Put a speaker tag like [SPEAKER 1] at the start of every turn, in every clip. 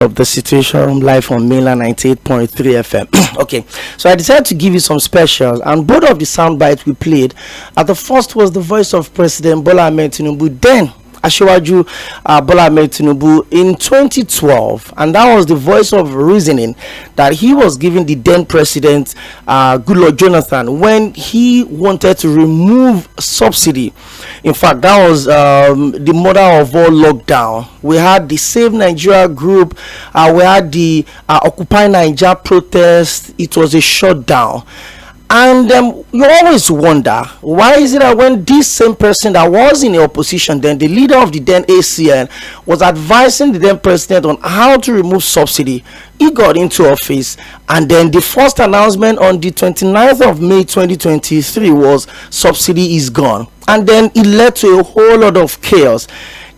[SPEAKER 1] of the situation live on mainland 98.3 FM. Okay, so I decided to give you some specials, and both of the sound bites we played. The first was the voice of President Bola Ahmed Tinubu, then Asiwaju Bola Ahmed Tinubu in 2012, and that was the voice of reasoning that he was giving the then president Goodluck Jonathan when he wanted to remove subsidy. In fact, that was the mother of all lockdown. We had the Save Nigeria group, we had the Occupy Nigeria protest. It was a shutdown. And you always wonder, why is it that when this same person that was in the opposition then, the leader of the then ACN, was advising the then president on how to remove subsidy, he got into office, and then the first announcement on the 29th of May 2023 was subsidy is gone, and then it led to a whole lot of chaos.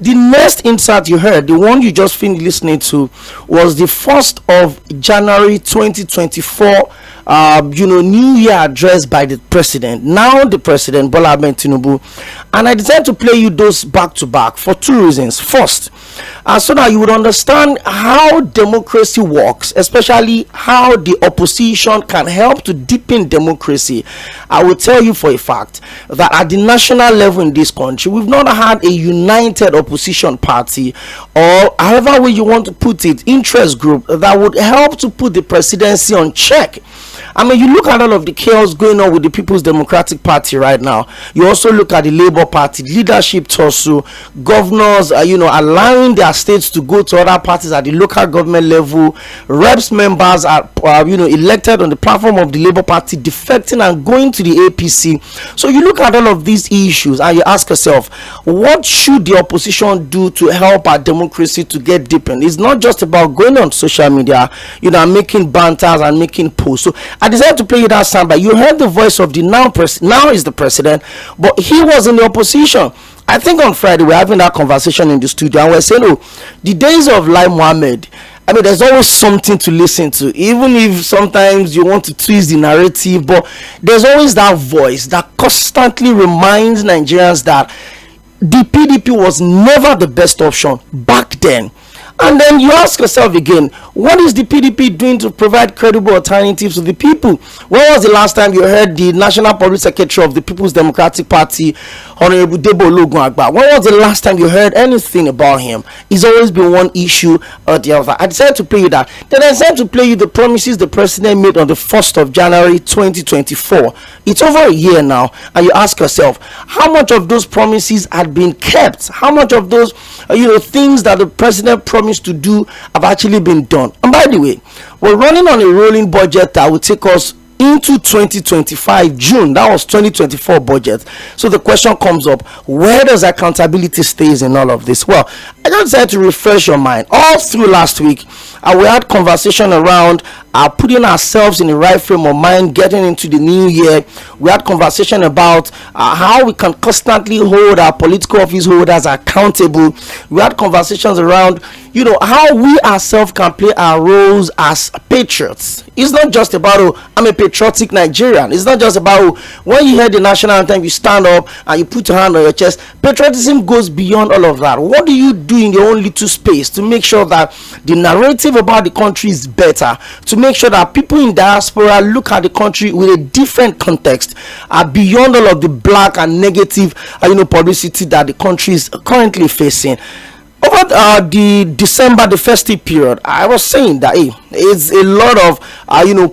[SPEAKER 1] The next insert you heard, the one you just finished listening to, was the 1st of January 2024 New Year address by the president, now the president Bola Ahmed Tinubu. And I decided to play you those back to back for two reasons. First, so that you would understand how democracy works, especially how the opposition can help to deepen democracy. I will tell you for a fact that at the national level in this country, we've not had a united opposition party, or however way you want to put it, interest group that would help to put the presidency on check. I mean, you look at all of the chaos going on with the People's Democratic Party right now. You also look at the Labour Party, leadership tussle, governors, allowing their states to go to other parties at the local government level. Reps members are, elected on the platform of the Labour Party, defecting and going to the APC. So you look at all of these issues and you ask yourself, what should the opposition do to help our democracy to get deepened? It's not just about going on social media, making banters and making posts. So I decided to play you that sound, but you heard the voice of the now is the president, but he was in the opposition. I think on Friday we're having that conversation in the studio, and we're saying, the days of Lai Mohammed, I mean, there's always something to listen to, even if sometimes you want to twist the narrative, but there's always that voice that constantly reminds Nigerians that the PDP was never the best option back then. And then you ask yourself again, what is the PDP doing to provide credible alternatives to the people? When was the last time you heard the National Public Secretary of the People's Democratic Party, Honorable Debo Ologun-Agba? When was the last time you heard anything about him? It's always been one issue or the other. I decided to play you that. Then I decided to play you the promises the president made on the 1st of January 2024. It's over a year now, and you ask yourself, how much of those promises had been kept? How much of those things that the president promised to do have actually been done? And by the way, we're running on a rolling budget that will take us into 2025 June. That was 2024 budget. So the question comes up, where does accountability stays in all of this? Well, I just decided to refresh your mind. All through last week, we had conversation around putting ourselves in the right frame of mind, getting into the new year. We had conversation about how we can constantly hold our political office holders accountable. We had conversations around, how we ourselves can play our roles as patriots. It's not just about, I'm a patriotic Nigerian. It's not just about, when you hear the national anthem, you stand up and you put your hand on your chest. Patriotism goes beyond all of that. What do you do in your own little space to make sure that the narrative about the country is better, to make sure that people in diaspora look at the country with a different context, beyond all of the black and negative publicity that the country is currently facing? Over the festive period, I was saying that it's a lot of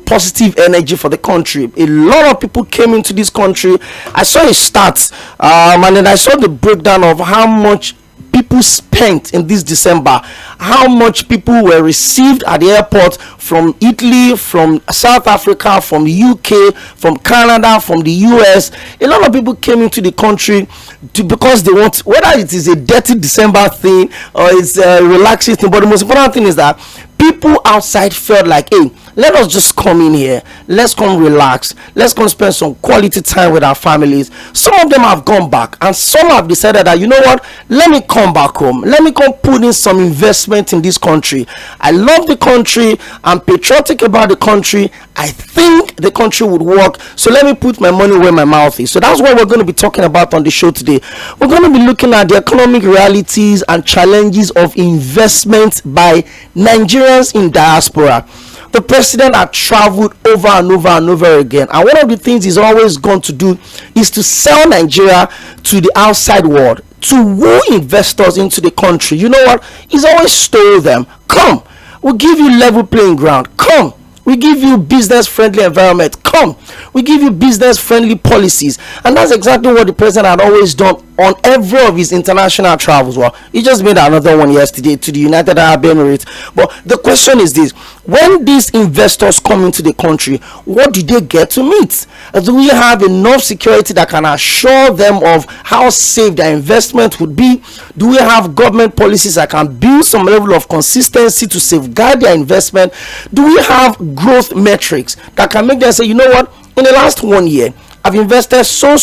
[SPEAKER 1] positive energy for the country. A lot of people came into this country. I saw a stats, and then I saw the breakdown of how much people spent in this December, how much people were received at the airport from Italy, from South Africa, from UK, from Canada, from the US. A lot of people came into the country because they want, whether it is a dirty December thing or it's a relaxing thing, but the most important thing is that people people outside felt like, hey, let us just come in here, let's come relax, let's come spend some quality time with our families. Some of them have gone back, and some have decided that, you know what, let me come back home, let me come put in some investment in this country. I love the country, I'm patriotic about the country, I think the country would work, so let me put my money where my mouth is. So that's what we're going to be talking about on the show today. We're going to be looking at the economic realities and challenges of investment by Nigerians in diaspora. The president had traveled over and over and over again, and one of the things he's always going to do is to sell Nigeria to the outside world, to woo investors into the country. You know what? He's always stole them. Come, we'll give you level playing ground. Come, we give you business friendly environment. Come, we give you business friendly policies. And that's exactly what the president had always done on every of his international travels. Well, he just made another one yesterday to the United Arab Emirates. But the question is this: when these investors come into the country, what do they get to meet? Do we have enough security that can assure them of how safe their investment would be? Do we have government policies that can build some level of consistency to safeguard their investment? Do we have growth metrics that can make them say, you know what, in the last 1 year, I've invested so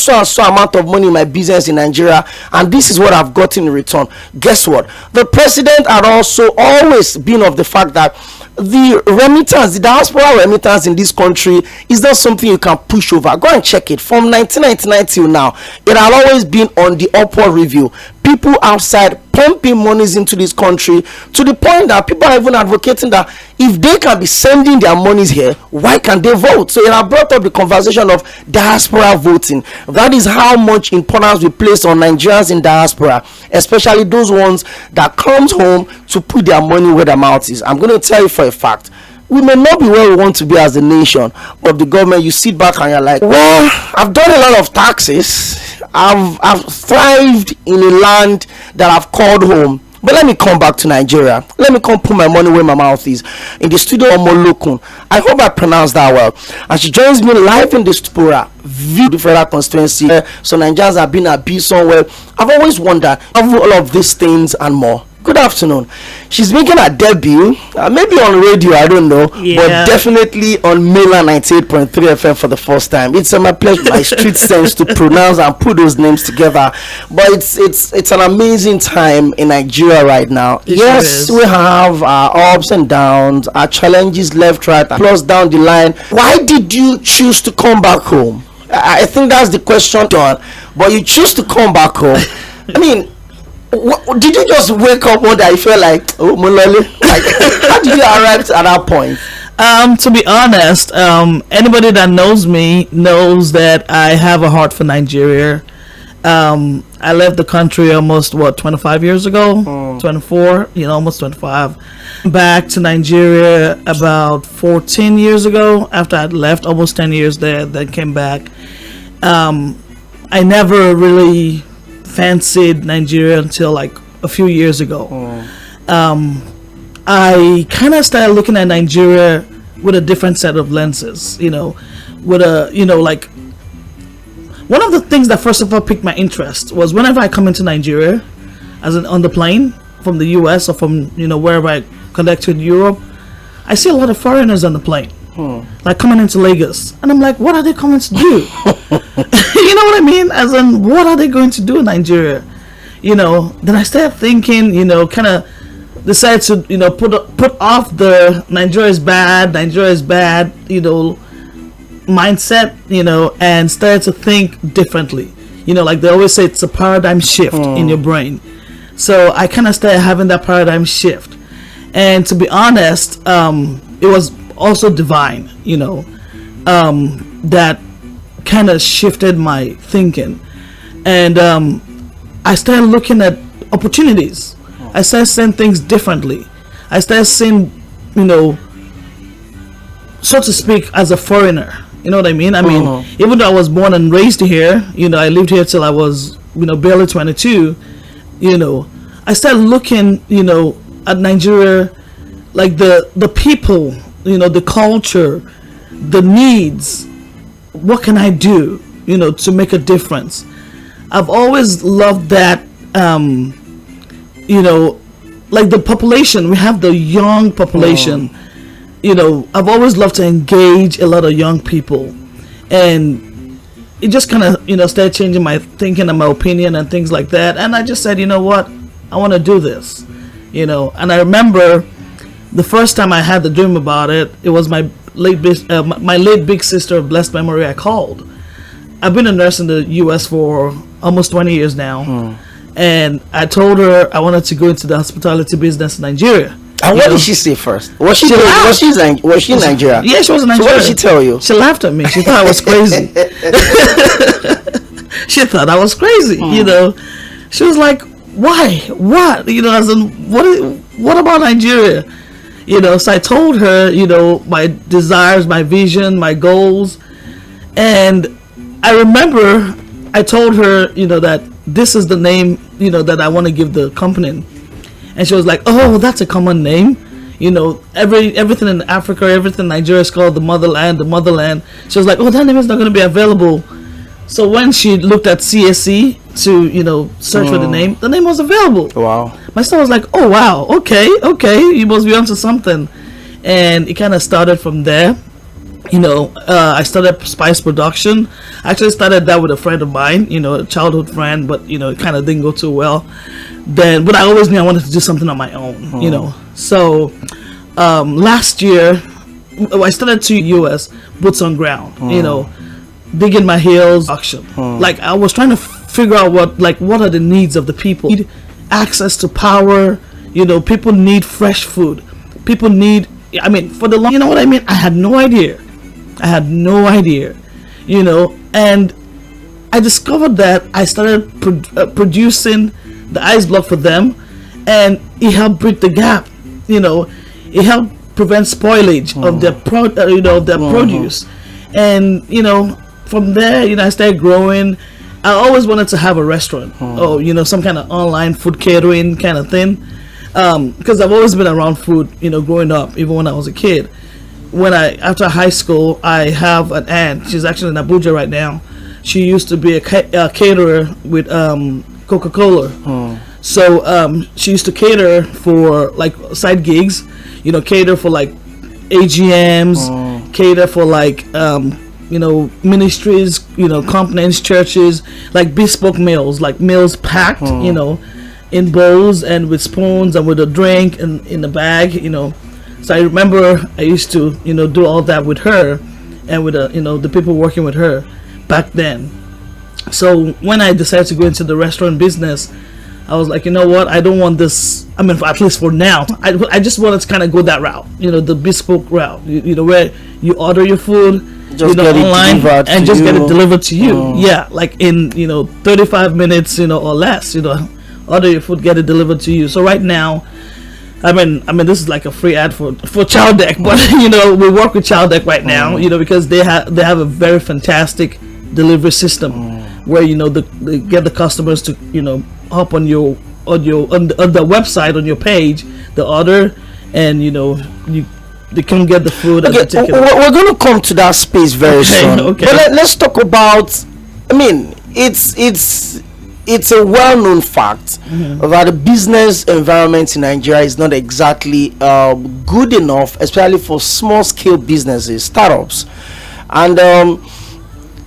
[SPEAKER 1] amount of money in my business in Nigeria, and this is what I've gotten in return? Guess what? The president had also always been of the fact that the remittance, the diaspora remittance in this country is not something you can push over. Go and check it. From 1999 till now, it had always been on the upward review. People outside pumping monies into this country, to the point that people are even advocating that if they can be sending their monies here, why can't they vote? So it has brought up the conversation of diaspora voting. That is how much importance we place on Nigerians in diaspora, especially those ones that comes home to put their money where their mouth is. I'm going to tell you for a fact, we may not be where we want to be as a nation, but the government, you sit back and you're like, well, I've done a lot of taxes, I've thrived in a land that I've called home, but let me come back to Nigeria, let me come put my money where my mouth is. In the studio, Omolokun, I hope I pronounced that well, and she joins me live in the diaspora via the federal constituency. So Nigerians have been abused somewhere. I've always wondered all of these things and more. Good afternoon. She's making her debut, maybe on radio, I don't know, but definitely on Mainland 98.3 FM for the first time. It's my pleasure, my street sense, to pronounce and put those names together. But it's an amazing time in Nigeria right now. Yes, we have our ups and downs, our challenges left, right, plus down the line. Why did you choose to come back home? I think that's the question, John. But you choose to come back home. I mean, did you just wake up one day, you feel like, oh, Mulali? Like, how did you arrive at that point?
[SPEAKER 2] To be honest, anybody that knows me knows that I have a heart for Nigeria. I left the country almost 25 years ago, 24, almost 25. Back to Nigeria about 14 years ago, after I'd left, almost 10 years there, then came back. I never really fancied Nigeria until like a few years ago. I kind of started looking at Nigeria with a different set of lenses, with a, like, one of the things that first of all piqued my interest was whenever I come into Nigeria, as on the plane from the US or from, wherever I connect to in Europe, I see a lot of foreigners on the plane. Like coming into Lagos, and I'm like, what are they coming to do? You know what I mean? As in, what are they going to do in Nigeria? Then I started thinking, kind of decided to, put off the Nigeria is bad, mindset, and started to think differently. Like they always say, it's a paradigm shift in your brain. So I kind of started having that paradigm shift, and to be honest, it was also divine, that kind of shifted my thinking, and I started looking at opportunities. I started seeing things differently. I started seeing, so to speak, as a foreigner. You know what I mean? I mean, even though I was born and raised here, I lived here till I was, barely 22. I started looking, at Nigeria, like the people, the culture, the needs. What can I do, to make a difference? I've always loved that, like the population, we have the young population. You know, I've always loved to engage a lot of young people, and it just kind of, you know, started changing my thinking and my opinion and things like that. And I just said, you know what, I want to do this, you know. And I remember the first time I had the dream about it, it was my late big sister of blessed memory. I called. I've been a nurse in the U.S. for almost 20 years now, and I told her I wanted to go into the hospitality business in Nigeria.
[SPEAKER 1] And what did she say first? Was she in Nigeria?
[SPEAKER 2] Yeah, she was in Nigeria.
[SPEAKER 1] So what did she tell you?
[SPEAKER 2] She laughed at me. She thought I was crazy. She thought I was crazy. You know, she was like, "Why? What? You know, as in, what about Nigeria?" You know, so I told her, you know, my desires, my vision, my goals, and I remember I told her, you know, that this is the name, you know, that I want to give the company. And she was like, "Oh, that's a common name. You know, everything in Africa, everything in Nigeria is called the motherland, the motherland." She was like, "Oh, that name is not going to be available." So when she looked at CSE to, you know, search for the name was available.
[SPEAKER 1] Wow.
[SPEAKER 2] My son was like, "Oh, wow, okay, you must be onto something." And it kind of started from there. You know, I started Spice Production. I actually started that with a friend of mine, you know, a childhood friend, but, you know, it kind of didn't go too well. But I always knew I wanted to do something on my own, you know. So last year, I started 2 US, boots on ground, you know, digging my heels, auction. Like, I was trying to figure out what are the needs of the people. Need access to power, you know, people need fresh food. People need, I mean, for the long, you know what I mean? I had no idea, you know, and I discovered that I started producing the ice block for them, and it helped bridge the gap. You know, it helped prevent spoilage of their produce, and, you know, from there, you know, I started growing. I always wanted to have a restaurant, or, you know, some kind of online food catering kind of thing, because I've always been around food, you know, growing up, even when I was a kid. After high school, I have an aunt. She's actually in Abuja right now. She used to be a caterer with Coca-Cola. So she used to cater for like side gigs, you know, cater for like AGMs, cater for like you know, ministries, you know, companies, churches, like bespoke meals, like meals packed, you know, in bowls and with spoons and with a drink in the bag, you know. So I remember I used to, you know, do all that with her and with you know, the people working with her back then. So when I decided to go into the restaurant business, I was like, you know what, I don't want this, I mean, at least for now, I just wanted to kind of go that route, you know, the bespoke route, you know, where you order your food, just, you know, online and just get it delivered to you. Yeah, like in, you know, 35 minutes, you know, or less, you know, order your food, get it delivered to you. So right now, I mean, this is like a free ad for Child Deck, but, you know, we work with Child Deck right now, you know, because they have a very fantastic delivery system where, you know, they get the customers to, you know, hop on the website, on your page, the order, and, you know, they can get the food.
[SPEAKER 1] Okay, we're going to come to that space very soon.
[SPEAKER 2] Okay.
[SPEAKER 1] But let's talk about, I mean, it's a well-known fact that the business environment in Nigeria is not exactly good enough, especially for small-scale businesses, startups. And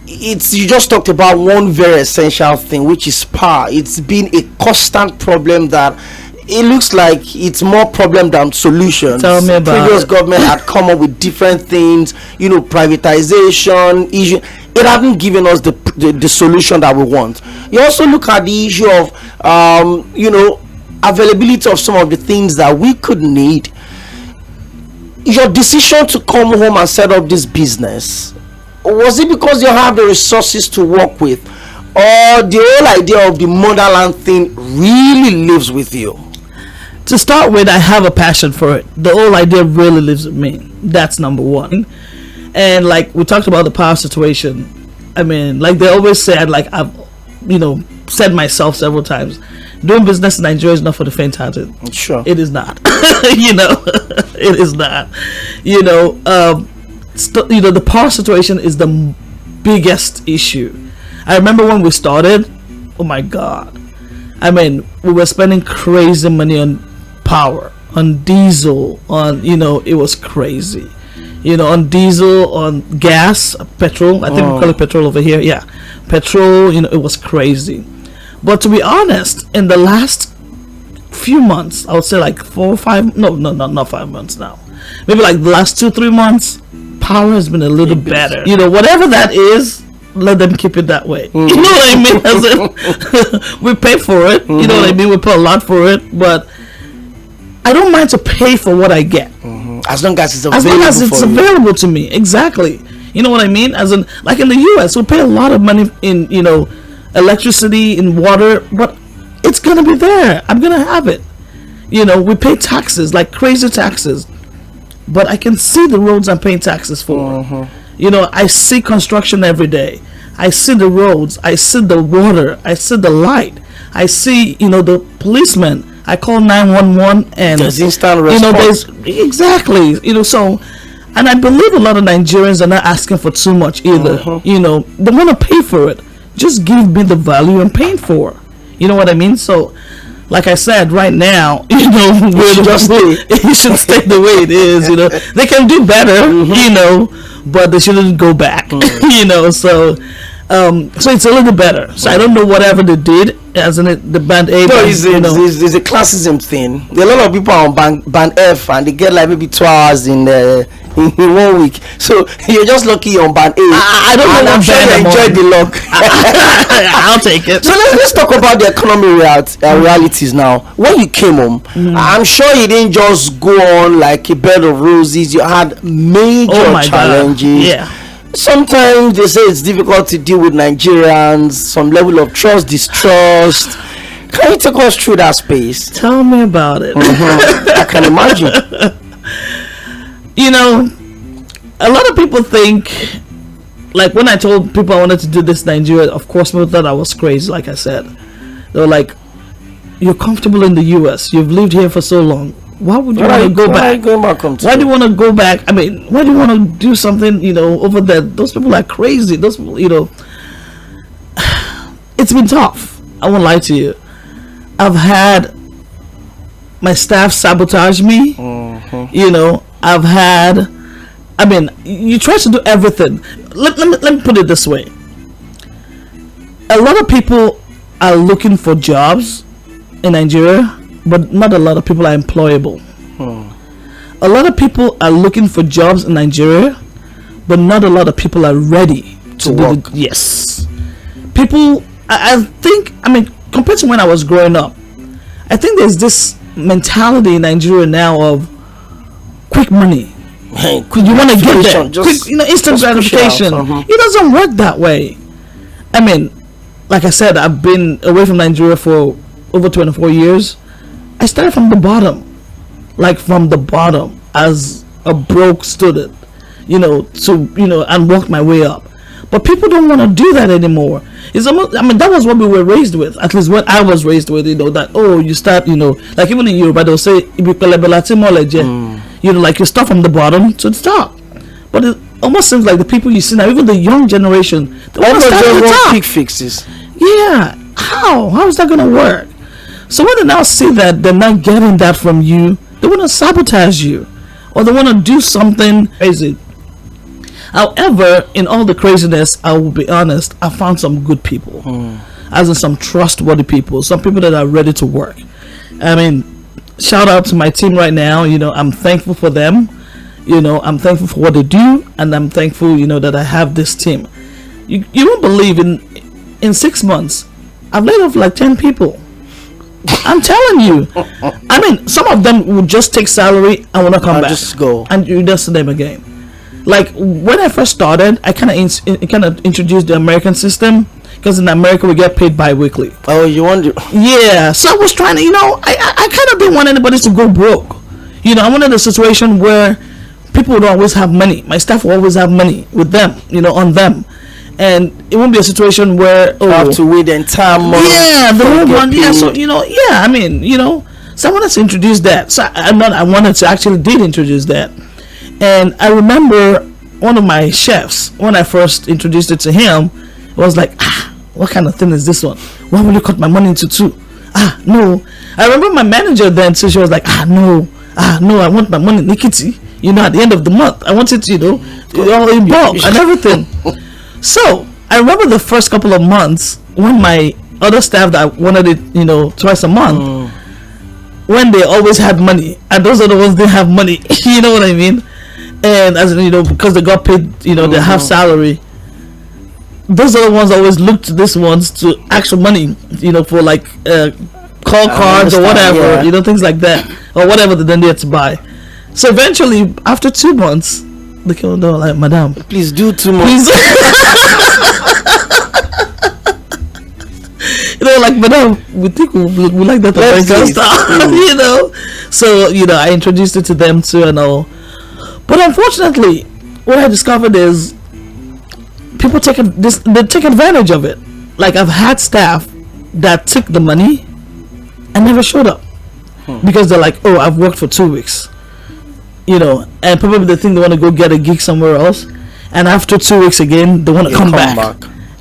[SPEAKER 1] you just talked about one very essential thing, which is power. It's been a constant problem that it looks like it's more problem than solutions.
[SPEAKER 2] Tell me about
[SPEAKER 1] Previous
[SPEAKER 2] it.
[SPEAKER 1] government had come up with different things, you know, privatization issue. It hasn't given us the solution that we want. You also look at the issue of you know, availability of some of the things that we could need. Your decision to come home and set up this business, was it because you have the resources to work with, or the whole idea of the motherland thing really lives with you?
[SPEAKER 2] To start with, I have a passion for it. The whole idea really lives with me. That's number one. And like we talked about the power situation, I mean, like they always said, like I've, you know, said myself several times, doing business in Nigeria is not for the faint-hearted.
[SPEAKER 1] Sure,
[SPEAKER 2] it is not. You know, it is not. You know, you know, the power situation is the biggest issue. I remember when we started, oh my God, I mean, we were spending crazy money on power, on diesel, on, it was crazy. On diesel, on gas, petrol. I think we call it petrol over here. Yeah, petrol. It was crazy. But to be honest, in the last few months, I would say like 4 or 5. No, not 5 months now. Maybe like the last 2-3 months, power has been a little better. Whatever that is, let them keep it that way. You know what I mean? As in, we pay for it. You know what I mean? We pay a lot for it, but I don't mind to pay for what I get.
[SPEAKER 1] As long as
[SPEAKER 2] it's available to me. Exactly. You know what I mean? As in, like in the US, we pay a lot of money in, electricity, in water, but it's gonna be there. I'm gonna have it. We pay taxes, like crazy taxes, but I can see the roads I'm paying taxes for. I see construction every day. I see the roads. I see the water. I see the light. I see, the policemen. I call 911 and
[SPEAKER 1] there's instant response.
[SPEAKER 2] Exactly. So, and I believe a lot of Nigerians are not asking for too much either. They want to pay for it. Just give me the value I'm paying for. You know what I mean? So, like I said, right now, it should stay the way it is. They can do better. But they shouldn't go back. So. So it's a little better. So I don't know whatever they did, as in the band A.
[SPEAKER 1] No, it's a classism thing. There are a lot of people on band F, and they get like maybe 2 hours in 1 week. So you're just lucky on band A.
[SPEAKER 2] I don't know.
[SPEAKER 1] I'm sure you enjoyed the luck.
[SPEAKER 2] I'll take it.
[SPEAKER 1] So let's talk about the economy realities now. When you came home, I'm sure you didn't just go on like a bed of roses. You had major challenges.
[SPEAKER 2] God. Yeah.
[SPEAKER 1] Sometimes they say it's difficult to deal with Nigerians, some level of trust, distrust. Can you take us through that space?
[SPEAKER 2] Tell me about it.
[SPEAKER 1] I can imagine.
[SPEAKER 2] A lot of people think, like when I told people I wanted to do this Nigeria, of course people thought I was crazy, like I said. They were like, you're comfortable in the US, you've lived here for so long. Why would you want to go back? Why do you want to go back? I mean, why do you want to do something, over there? Those people are crazy. Those people, it's been tough. I won't lie to you. I've had my staff sabotage me. I've had, you try to do everything. Let me put it this way. A lot of people are looking for jobs in Nigeria, but not a lot of people are employable. A lot of people are looking for jobs in Nigeria, but not a lot of people are ready to work. Yes. People, I think, compared to when I was growing up, I think there's this mentality in Nigeria now of quick money. You want to get there. Quick, instant gratification. It doesn't work that way. Like I said, I've been away from Nigeria for over 24 years. I started from the bottom, as a broke student, and worked my way up. But people don't want to do that anymore. It's almost, that was what we were raised with, at least what I was raised with, that, you start, like even in Yoruba, they'll say, like you start from the bottom to the top. But it almost seems like the people you see now, even the young generation, they want to start at the top.
[SPEAKER 1] Quick fixes.
[SPEAKER 2] Yeah. How is that going to work? So when they now see that they're not getting that from you, they want to sabotage you, or they want to do something crazy. However, in all the craziness, I will be honest, I found some good people, as in some trustworthy people, some people that are ready to work. Shout out to my team right now. I'm thankful for them. I'm thankful for what they do, and I'm thankful, that I have this team. You won't believe in 6 months, I've laid off like 10 people. I'm telling you. Some of them would just take salary and will not come back.
[SPEAKER 1] Just go.
[SPEAKER 2] And you just see them again. Like when I first started, I kind of introduced the American system, because in America we get paid bi-weekly.
[SPEAKER 1] Oh, you wonder?
[SPEAKER 2] Yeah. So I was trying to, I kind of didn't want anybody to go broke. I wanted a situation where people would always have money. My staff would always have money with them, on them. And it won't be a situation where
[SPEAKER 1] you have to wait the entire month.
[SPEAKER 2] Yeah, the whole month. Yeah, so so I wanted to introduce that. So I wanted to actually did introduce that. And I remember one of my chefs, when I first introduced it to him, was like, what kind of thing is this one? Why will you cut my money into two? no. I remember my manager then, so she was like, no, I want my money nikiti. At the end of the month, I want it, all in bulk and everything. So I remember the first couple of months when my other staff that wanted it, twice a month, when they always had money, and those are the ones didn't have money. You know what I mean? And as because they got paid, their half salary. Those are the ones always look to these ones to actual money, for like call cards or whatever, things like that, or whatever they then need to buy. So eventually, after 2 months, they came down like, "Madam,
[SPEAKER 1] please do 2 months."
[SPEAKER 2] Like, "Madam, we think we like that American style," So I introduced it to them too and all. But unfortunately, what I discovered is people they take advantage of it. Like, I've had staff that took the money and never showed up because they're like, "Oh, I've worked for 2 weeks," and probably they think they want to go get a gig somewhere else, and after 2 weeks again they want to come back.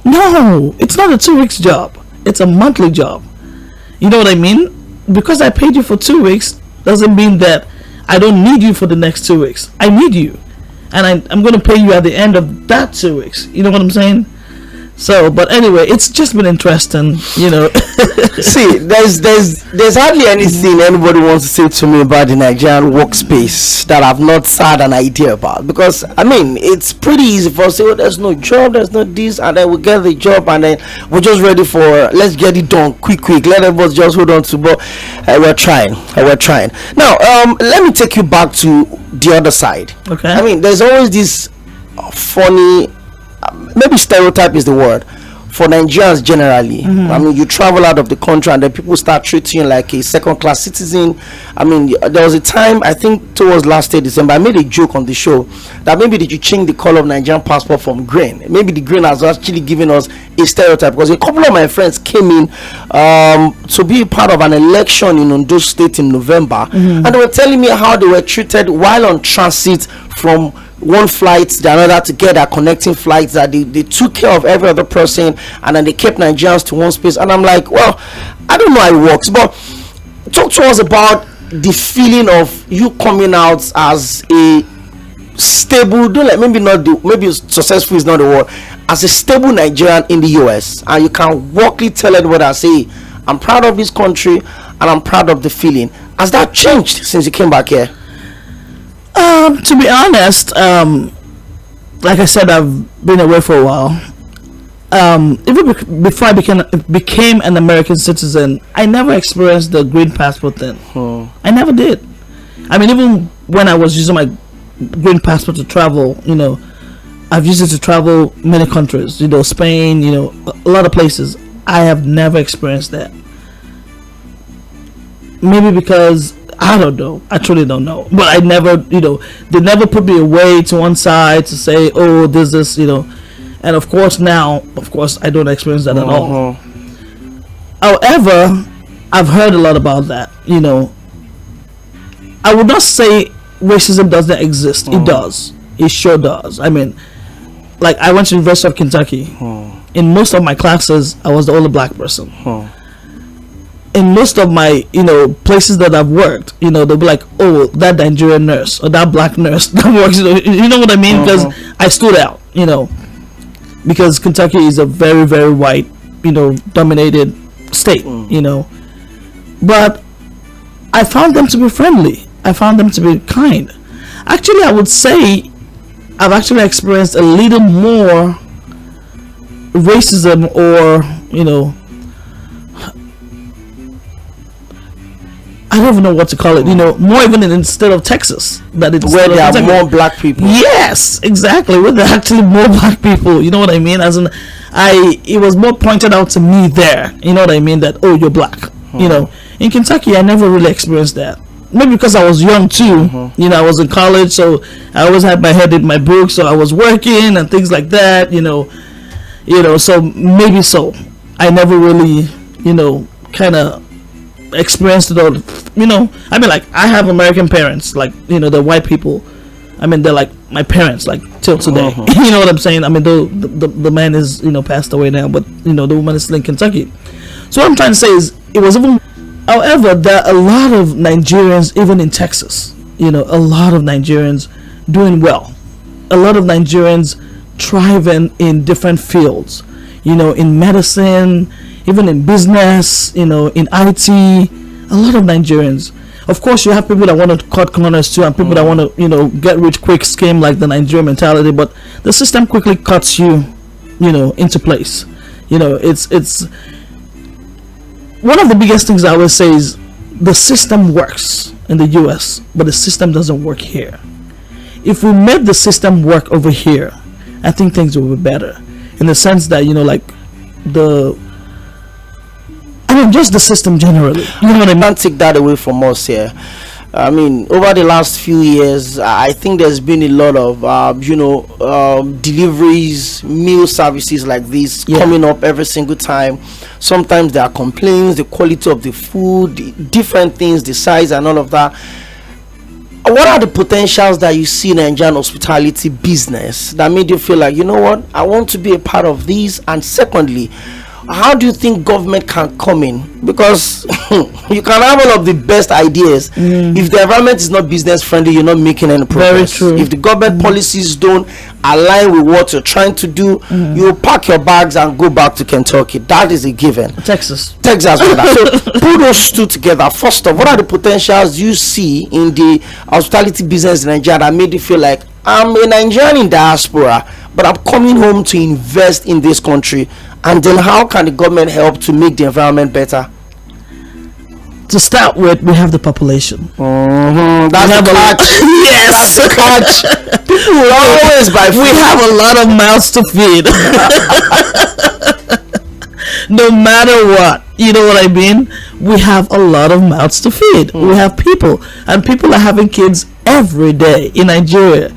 [SPEAKER 2] No, it's not a 2 weeks job. It's a monthly job. You know what I mean? Because I paid you for 2 weeks doesn't mean that I don't need you for the next 2 weeks. I need you, and I'm going to pay you at the end of that 2 weeks. You know what I'm saying? So, but anyway, it's just been interesting,
[SPEAKER 1] See, there's hardly anything anybody wants to say to me about the Nigerian workspace that I've not had an idea about. Because it's pretty easy for us to say, "Oh, there's no job, there's no this," and then we get the job, and then we're just ready for let's get it done quick. Let everybody just hold on to. But we're trying. Now, let me take you back to the other side.
[SPEAKER 2] Okay.
[SPEAKER 1] There's always this funny. Maybe stereotype is the word for Nigerians generally. You travel out of the country and then people start treating you like a second-class citizen. There was a time, I think towards last year December, I made a joke on the show that maybe did you change the color of Nigerian passport from green? Maybe the green has actually given us a stereotype, because a couple of my friends came in to be part of an election in Ondo State in November, and they were telling me how they were treated while on transit from one flight to another to get their connecting flights, that they took care of every other person, and then they kept Nigerians to one space. And I'm like, well, I don't know how it works, but talk to us about the feeling of you coming out as a stable, maybe successful is not the word, as a stable Nigerian in the US, and you can walkly tell everybody and say, "I'm proud of this country and I'm proud of the feeling." Has that changed since you came back here?
[SPEAKER 2] To be honest, like I said, I've been away for a while. Even before I became an American citizen, I never experienced the green passport thing. I never did. Even when I was using my green passport to travel, I've used it to travel many countries, Spain, a lot of places. I have never experienced that. Maybe because I don't know. I truly don't know. But I never, they never put me away to one side to say, "Oh, there's this," And of course now, I don't experience that at all. However, I've heard a lot about that. I would not say racism doesn't exist. It does. It sure does. Like, I went to University of Kentucky. In most of my classes, I was the only black person. In most of my places that I've worked, they'll be like, "Oh, that Nigerian nurse or that black nurse that works," you know what I mean? Because I stood out, because Kentucky is a very, very white, dominated state, but I found them to be friendly. I found them to be kind. Actually, I would say I've actually experienced a little more racism, or I don't even know what to call it. More even instead of Texas, that it's
[SPEAKER 1] where there are more black people.
[SPEAKER 2] Yes, exactly. Where there are actually more black people. You know what I mean? As in, it was more pointed out to me there. You know what I mean? That, "Oh, you're black." In Kentucky, I never really experienced that. Maybe because I was young too. I was in college, so I always had my head in my book. So I was working and things like that. So maybe so. I never really, kind of experienced it all. Like, I have American parents, like, they're white people. They're like my parents, like, till today. You know what I'm saying? The man is, passed away now, but the woman is still in Kentucky. So what I'm trying to say is, it was even However, there are a lot of Nigerians, even in Texas, a lot of Nigerians doing well. A lot of Nigerians thriving in different fields, in medicine, even in business, in IT. A lot of Nigerians. Of course, you have people that want to cut corners too, and people that want to, get rich quick scheme, like the Nigerian mentality. But the system quickly cuts you, into place. It's one of the biggest things I always say is the system works in the US, but the system doesn't work here. If we made the system work over here, I think things will be better. In the sense that, just the system generally. You know what I mean?
[SPEAKER 1] Can't take that away from us here. I mean, over the last few years, I think there's been a lot of, deliveries, meal services like this coming up every single time. Sometimes there are complaints, the quality of the food, the different things, the size and all of that. What are the potentials that you see in Nigerian hospitality business that made you feel like, you know what, I want to be a part of this? And secondly, how do you think government can come in? Because you can have all of the best ideas. If the environment is not business friendly, you're not making any progress.
[SPEAKER 2] Very true.
[SPEAKER 1] If the government policies don't align with what you're trying to do, you pack your bags and go back to Kentucky. That is a given.
[SPEAKER 2] Texas.
[SPEAKER 1] Brother. So put those two together. First off, what are the potentials you see in the hospitality business in Nigeria that made you feel like, I'm a Nigerian in diaspora, but I'm coming home to invest in this country? And then how can the government help to make the environment better?
[SPEAKER 2] To start with, we have the population.
[SPEAKER 1] That's the catch.
[SPEAKER 2] Yes,
[SPEAKER 1] that's the catch. People will always buy food.
[SPEAKER 2] We have a lot of mouths to feed. No matter what, you know what I mean? We have a lot of mouths to feed. We have people, and people are having kids every day in Nigeria.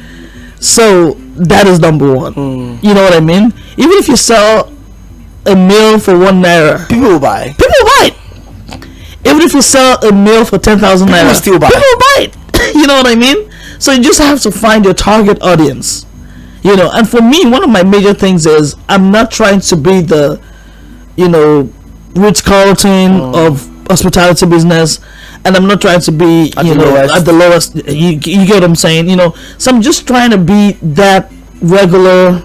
[SPEAKER 2] So that is number one. You know what I mean? Even if you sell a meal for 1 naira,
[SPEAKER 1] people will buy.
[SPEAKER 2] It. Even if you sell a meal for 10,000 naira,
[SPEAKER 1] people still buy.
[SPEAKER 2] People will buy it. You know what I mean? So you just have to find your target audience. And for me, one of my major things is I'm not trying to be the, Ritz-Carlton of hospitality business, and I'm not trying to be, at the lowest. You get what I'm saying? So I'm just trying to be that regular.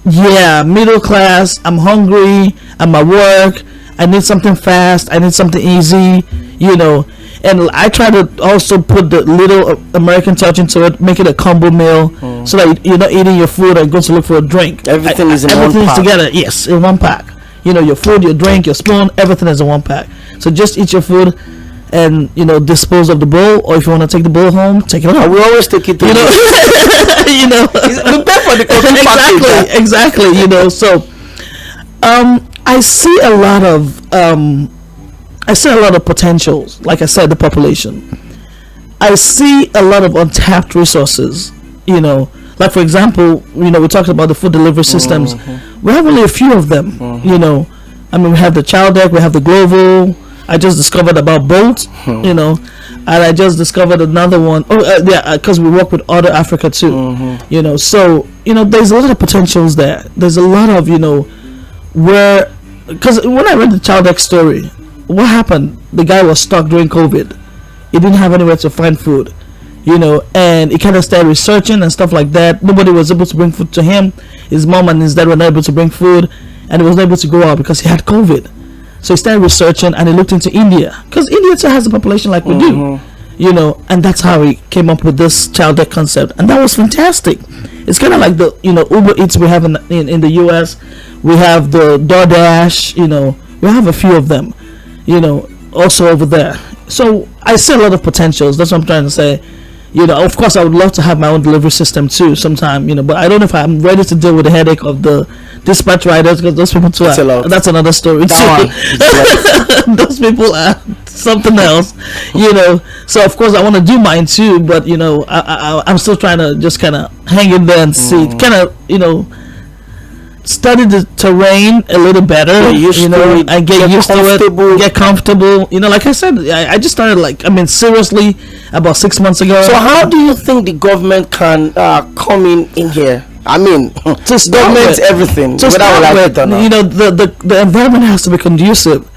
[SPEAKER 2] Middle class. I'm hungry. I'm at work. I need something fast. I need something easy. And I try to also put the little American touch into it, make it a combo meal, so that you're not eating your food and go to look for a drink.
[SPEAKER 1] Everything is in one pack.
[SPEAKER 2] Everything is together. Yes, in one pack. Your food, your drink, your spoon, everything is in one pack. So just eat your food and dispose of the bowl, or if you want to take the bowl home, take it home.
[SPEAKER 1] We always take it to
[SPEAKER 2] we
[SPEAKER 1] pay for the cooking package.
[SPEAKER 2] Exactly. So I see a lot of potentials. Like I said, the population. I see a lot of untapped resources. Like for example, we talked about the food delivery systems. We have only a few of them. We have the Child Deck, we have the Global. I just discovered about Bolt, and I just discovered another one. Because we work with Other Africa too. So there's a lot of potentials there. There's a lot of because when I read the Child Deck story, what happened? The guy was stuck during COVID. He didn't have anywhere to find food, and he kind of started researching and stuff like that. Nobody was able to bring food to him. His mom and his dad were not able to bring food, and he was not able to go out because he had COVID. So he started researching, and he looked into India, because India too has a population like we do, and that's how he came up with this Child Deck concept, and that was fantastic. It's kind of like the Uber Eats we have in the US. We have the DoorDash, we have a few of them, also over there. So I see a lot of potentials. That's what I'm trying to say. Of course, I would love to have my own delivery system too sometime, but I don't know if I'm ready to deal with the headache of the dispatch riders, because those people too that's another story too. Those people are something else, So of course I want to do mine too, but I'm still trying to just kind of hang in there and see, kind of study the terrain a little better, and get used to it, get comfortable. Like I said, I just started seriously about 6 months ago.
[SPEAKER 1] So how do you think the government can come in here? Government everything.
[SPEAKER 2] To start with, the environment has to be conducive.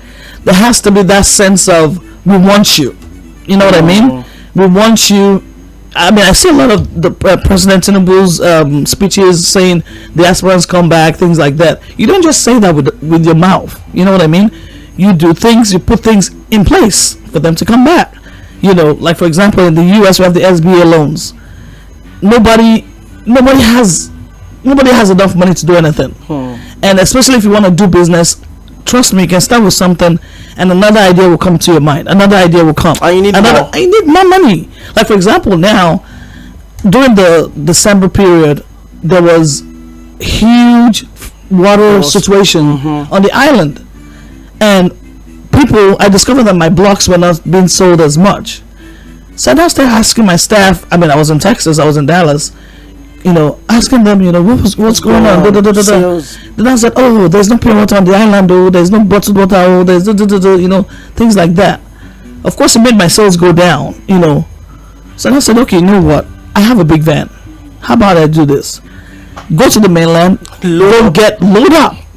[SPEAKER 2] There has to be that sense of we want you. You know what I mean? We want you. I mean, I see a lot of the President Tinubu's speeches saying the aspirants come back, things like that. You don't just say that with your mouth. You know what I mean? You do things, you put things in place for them to come back. You know, like for example, in the U.S. we have the SBA loans. Nobody has enough money to do anything. And especially if you want to do business, trust me, you can start with something and another idea will come to your mind. Another idea will come.
[SPEAKER 1] And you need more.
[SPEAKER 2] You need more money. Like for example, now during the December period, there was huge water situation on the island, and I discovered that my blocks were not being sold as much. So I now started asking my staff. I mean, I was in Texas, I was in Dallas, you know, asking them, you know, what's going on? Then I said, oh, there's no pure water on the island, oh, there's no bottled water, oh, there's you know, things like that. Of course, it made my sales go down, you know. So I said, okay, you know what? I have a big van. How about I do this? Go to the mainland, load up.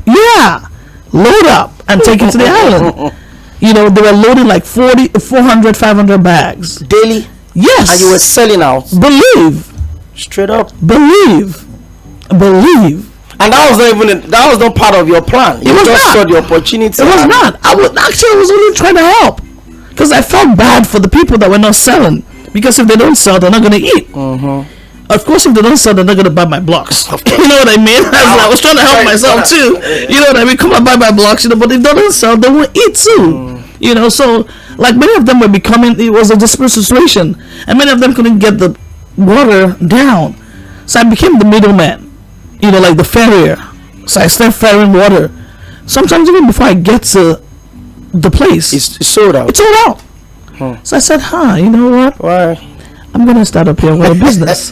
[SPEAKER 2] Yeah, load up and take it to the island. You know, they were loading like 400, 500 bags.
[SPEAKER 1] Daily?
[SPEAKER 2] Yes.
[SPEAKER 1] And you were selling out?
[SPEAKER 2] Believe.
[SPEAKER 1] Straight up?
[SPEAKER 2] Believe.
[SPEAKER 1] And that was not part of your plan. You just saw the opportunity.
[SPEAKER 2] It was not. I was only trying to help. Because I felt bad for the people that were not selling. Because if they don't sell, they're not going to eat. Of course, if they don't sell, they're not going to buy my blocks. You know what I mean? I was trying to help myself too. You know what I mean? Come and buy my blocks, you know. But if they don't sell, they won't eat too. You know, so like many of them were it was a desperate situation, and many of them couldn't get the water down. So I became the middleman. You know, like the farrier. So I started ferrying water. Sometimes even before I get to the place,
[SPEAKER 1] it's sold out.
[SPEAKER 2] It's sold out. So I said, you know what?
[SPEAKER 1] Why?
[SPEAKER 2] I'm gonna start up here with a business.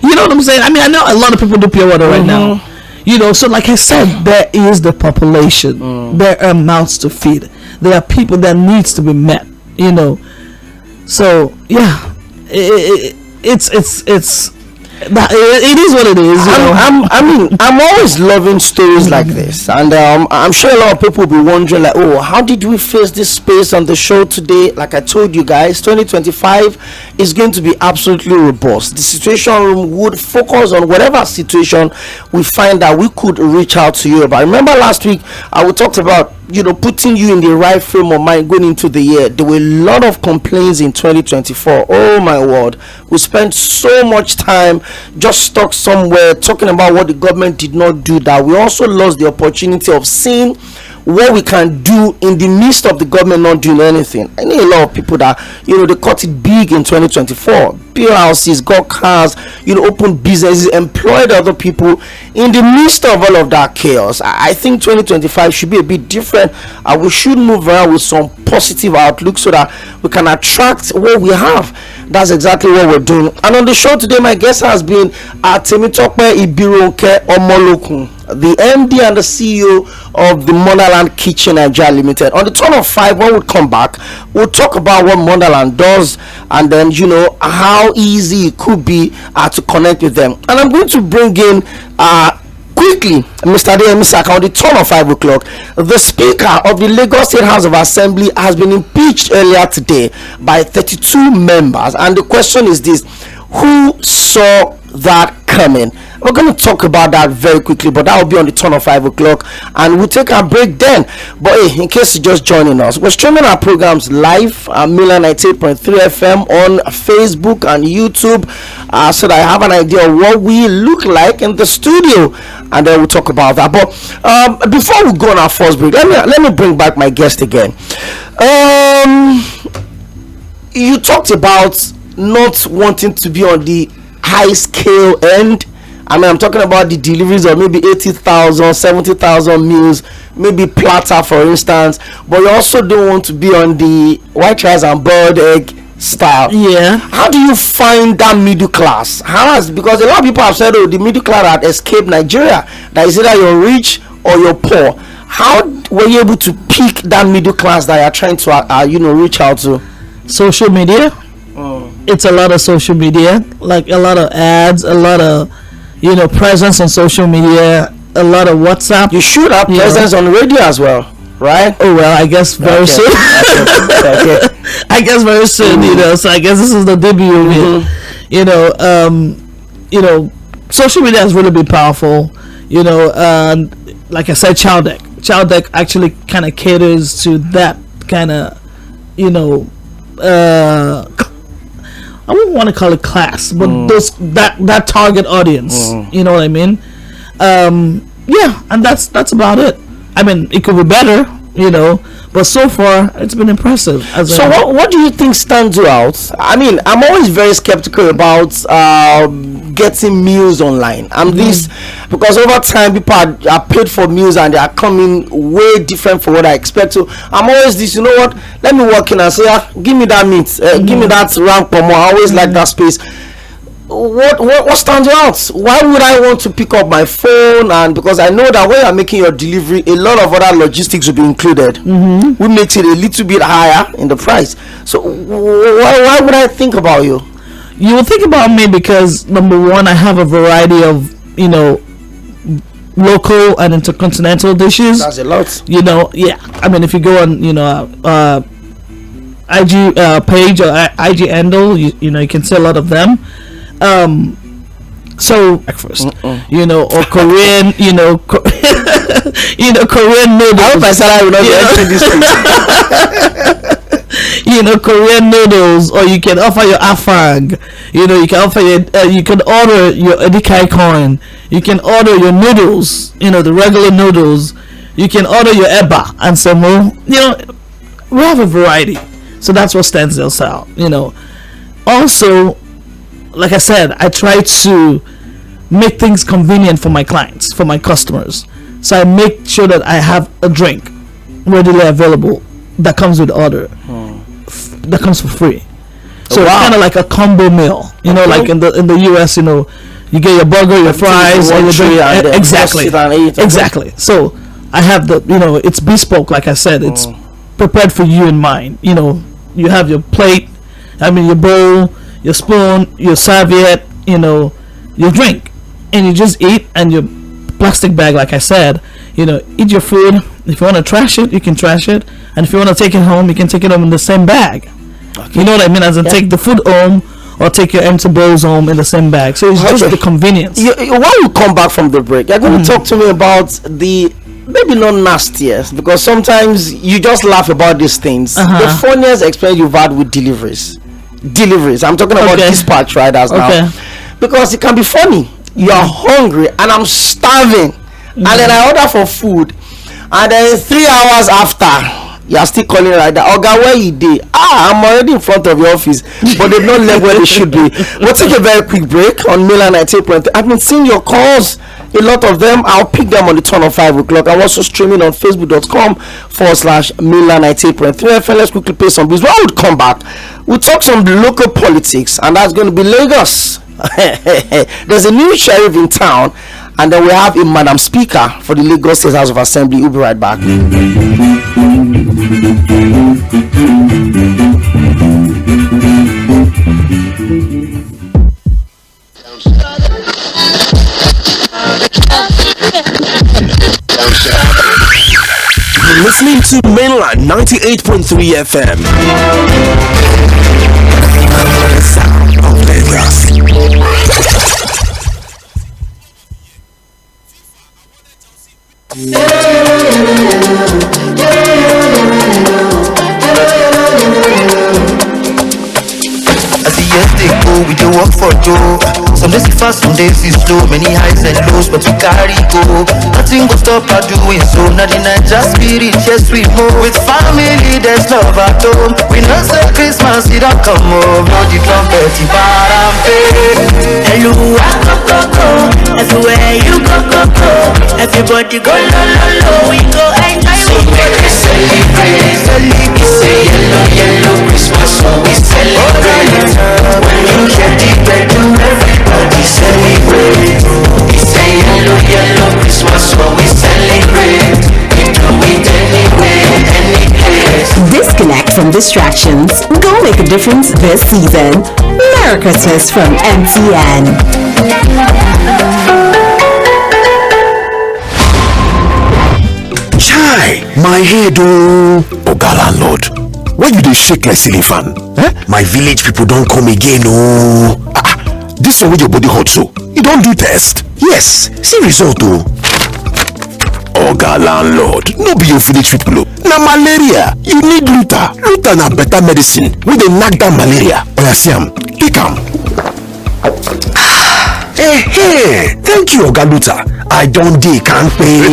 [SPEAKER 2] You know what I'm saying? I mean, I know a lot of people do pure water right now. You know, so like I said, there is the population. There are mouths to feed. There are people that needs to be met. You know, so yeah, it is what it is.
[SPEAKER 1] I'm always loving stories like this, and I'm sure a lot of people will be wondering, like, oh, how did we face this space on the show today? Like I told you guys, 2025 is going to be absolutely robust. The Situation Room would focus on whatever situation we find that we could reach out to you about. Remember last week we talked about, you know, putting you in the right frame of mind going into the year. There were a lot of complaints in 2024. Oh my word, we spent so much time just stuck somewhere talking about what the government did not do, that we also lost the opportunity of seeing what we can do in the midst of the government not doing anything. I know a lot of people that, you know, they caught it big in 2024, built houses, got cars, you know, opened businesses, employed other people in the midst of all of that chaos. I think 2025 should be a bit different. We should move around with some positive outlook so that we can attract what we have. That's exactly what we're doing. And on the show today, my guest has been Tᴏɪᴛᴛᴇʀ Msolɪᴅ, the MD and the CEO of the Motherland Kitchen Nigeria Limited. On the turn of 5, when we come back, we'll talk about what Motherland does, and then, you know, how easy it could be to connect with them. And I'm going to bring in quickly Mr. Dᴏɪᴛ on the turn of 5 o'clock. The Speaker of the Lagos State House of Assembly has been impeached earlier today by 32 members, and the question is this: who saw that coming? We're going to talk about that very quickly, but that will be on the turn of 5 o'clock, and we'll take our break then. But hey, in case you're just joining us, we're streaming our programs live at Milan 98.3 FM on Facebook and YouTube, so that I have an idea of what we look like in the studio, and then we'll talk about that. But before we go on our first break, let me bring back my guest again. You talked about not wanting to be on the high scale end. I mean, I'm talking about the deliveries of maybe 80,000, 70,000 meals, maybe platter, for instance. But you also don't want to be on the white rice and boiled egg style.
[SPEAKER 2] Yeah.
[SPEAKER 1] How do you find that middle class? Because a lot of people have said, oh, the middle class had escaped Nigeria. That is either you're rich or you're poor. How were you able to pick that middle class that you're trying to, reach out to?
[SPEAKER 2] Social media. It's a lot of social media, like a lot of ads, a lot of, presence on social media, a lot of WhatsApp.
[SPEAKER 1] You should have presence on radio as well. right?
[SPEAKER 2] Oh well, I guess very soon.
[SPEAKER 1] Okay.
[SPEAKER 2] I guess very soon, So I guess this is the debut of it. Social media has really been powerful. Like I said, Child Deck actually kind of caters to that kind of, I wouldn't want to call it class, but that target audience. You know what I mean? Yeah, and that's about it. I mean, it could be better, but so far it's been impressive.
[SPEAKER 1] So what do you think stands you out? I mean, I'm always very skeptical about getting meals online. Because over time people are paid for meals and they are coming way different from what I expect. So I'm always this, let me walk in and say, give me that meat, give me that round pomo. I always like that space. What stands you out? Why would I want to pick up my phone? And because I know that when you're making your delivery, a lot of other logistics will be included, which makes it a little bit higher in the price. So why would I think about you?
[SPEAKER 2] You will think about me because, number one, I have a variety of local and intercontinental dishes.
[SPEAKER 1] That's a lot.
[SPEAKER 2] Yeah. I mean, if you go on IG page or IG handle, you can see a lot of them. So breakfast, or Korean, Korean noodles.
[SPEAKER 1] I hope I said I will not be entering this place.
[SPEAKER 2] Korean noodles, or you can offer your afang. You can offer you can order your edikai coin. You can order your noodles. The regular noodles. You can order your eba and some more. We have a variety, so that's what stands us out. Also, like I said, I try to make things convenient for my clients, for my customers. So I make sure that I have a drink readily available that comes with order, that comes for free. So it's kind of like a combo meal, like in the US, you get your burger, your fries, and your drink. Exactly. So I have it's bespoke, like I said, it's prepared for you in mind. You have your plate, your bowl, your spoon, your serviette, your drink, and you just eat, and your plastic bag, like I said, eat your food. If you want to trash it, you can trash it, and if you want to take it home, you can take it home in the same bag. Okay. You know what I mean? As in, take the food home or take your empty bowls home in the same bag. So it's just the convenience.
[SPEAKER 1] When we come back from the break, you're going to talk to me about the maybe not nastiest, because sometimes you just laugh about these things. The funniest experience you've had with deliveries. I'm talking about dispatch riders now, because it can be funny. You are hungry and I'm starving, and then I order for food, and then 3 hours after you are still calling rider, Oga, where you dey? I'm already in front of your office, but they've not left where they should be. We'll take a very quick break on Mila 98.3. I've been seeing your calls, a lot of them. I'll pick them on the turn of 5 o'clock. I'm also streaming on facebook.com/Mila 98.3 FM. Let's quickly pay some bills. When we come back, we'll talk some local politics, and that's going to be Lagos. There's a new sheriff in town, and then we have a Madam Speaker for the Lagos State House of Assembly. We'll be right back.
[SPEAKER 3] You're listening to Mainland 98.3 FM. The sound of Lagos.
[SPEAKER 4] As the years they go, we do work for dough. Some days it's fast, some days it's slow. Many highs and lows, but we carry go. Nothing will stop our doing so. Not the night, just spirit, yes we move. With family, there's love at home. We know say Christmas, it don't come home. No the trumpet, the parampe.
[SPEAKER 5] Hello, go. Everywhere you go. Everybody go lo. We go enjoy.
[SPEAKER 4] So make we celebrate. We say yellow Christmas, so we celebrate. When you hear the bedroom, everybody celebrate. We say yellow Christmas, so we celebrate. We do it anyway, any place.
[SPEAKER 6] Disconnect from distractions. Go make a difference this season. Merry Christmas from MTN.
[SPEAKER 3] Chai, my head oh. Oga landlord, why you dey shake like ceiling fan? My village people don't come again oh. This one with your body hot so, you don't do test? Yes, see result oh. Oga landlord, no be your village people oh. Na malaria, you need Luta. Luta na better medicine wey dey knack down malaria. Oya see am, take am. Thank you Oga Luta. I don't dey kampe.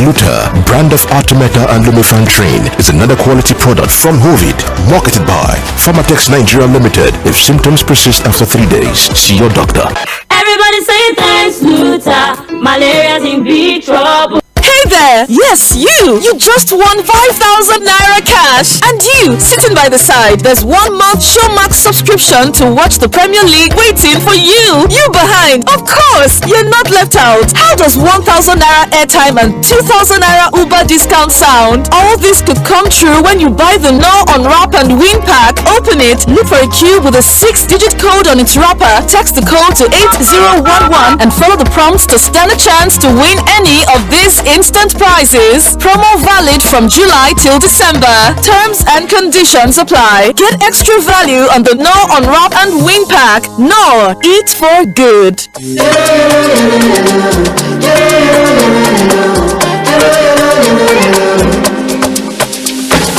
[SPEAKER 7] Luta, brand of Artemata and Lumefantrine, is another quality product from Hovid, marketed by Pharmatex Nigeria Limited. If symptoms persist after 3 days, see your doctor.
[SPEAKER 8] Everybody say thanks, Luta. Malaria's in big trouble.
[SPEAKER 9] Hey there! Yes, you! You just won 5,000 Naira cash! And you, sitting by the side, there's 1 month Showmax subscription to watch the Premier League waiting for you! You behind! Of course! You're not left out! How does 1,000 Naira airtime and 2,000 Naira Uber discount sound? All this could come true when you buy the No Unwrap and Win pack, open it, look for a cube with a 6-digit code on its wrapper, text the code to 8011 and follow the prompts to stand a chance to win any of these instant prizes. Promo valid from July till December. Terms and conditions apply. Get extra value on the No Unwrap and Win pack. No, eat for good.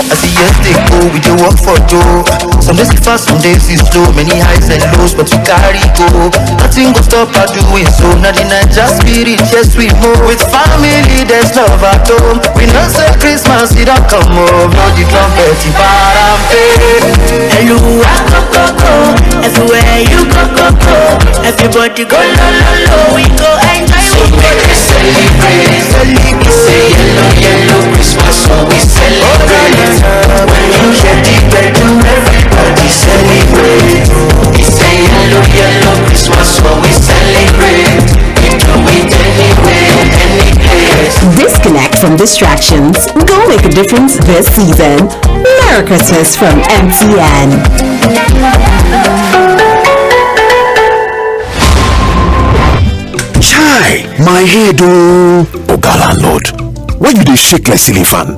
[SPEAKER 4] As the years they go, we do work for dough. Some days it's fast, some days it's slow. Many highs and lows, but we carry go. Nothing go stop our doing so. Not in just spirit, yes we move. With family, there's love at home. We know say Christmas, it don't come home. No the trumpet, the parampe.
[SPEAKER 5] Hello, go. Everywhere you go. Everybody go lo. We go enjoy.
[SPEAKER 4] So make we celebrate. We say yellow Christmas, so we celebrate. When you hear the bedroom, everybody celebrate. We say yellow Christmas, so we celebrate. We do it anyway, any place.
[SPEAKER 6] Disconnect from distractions. Go make a difference this season. America's from MTN.
[SPEAKER 3] Chai, my head oh. Oga landlord, why you dey shake like ceiling fan?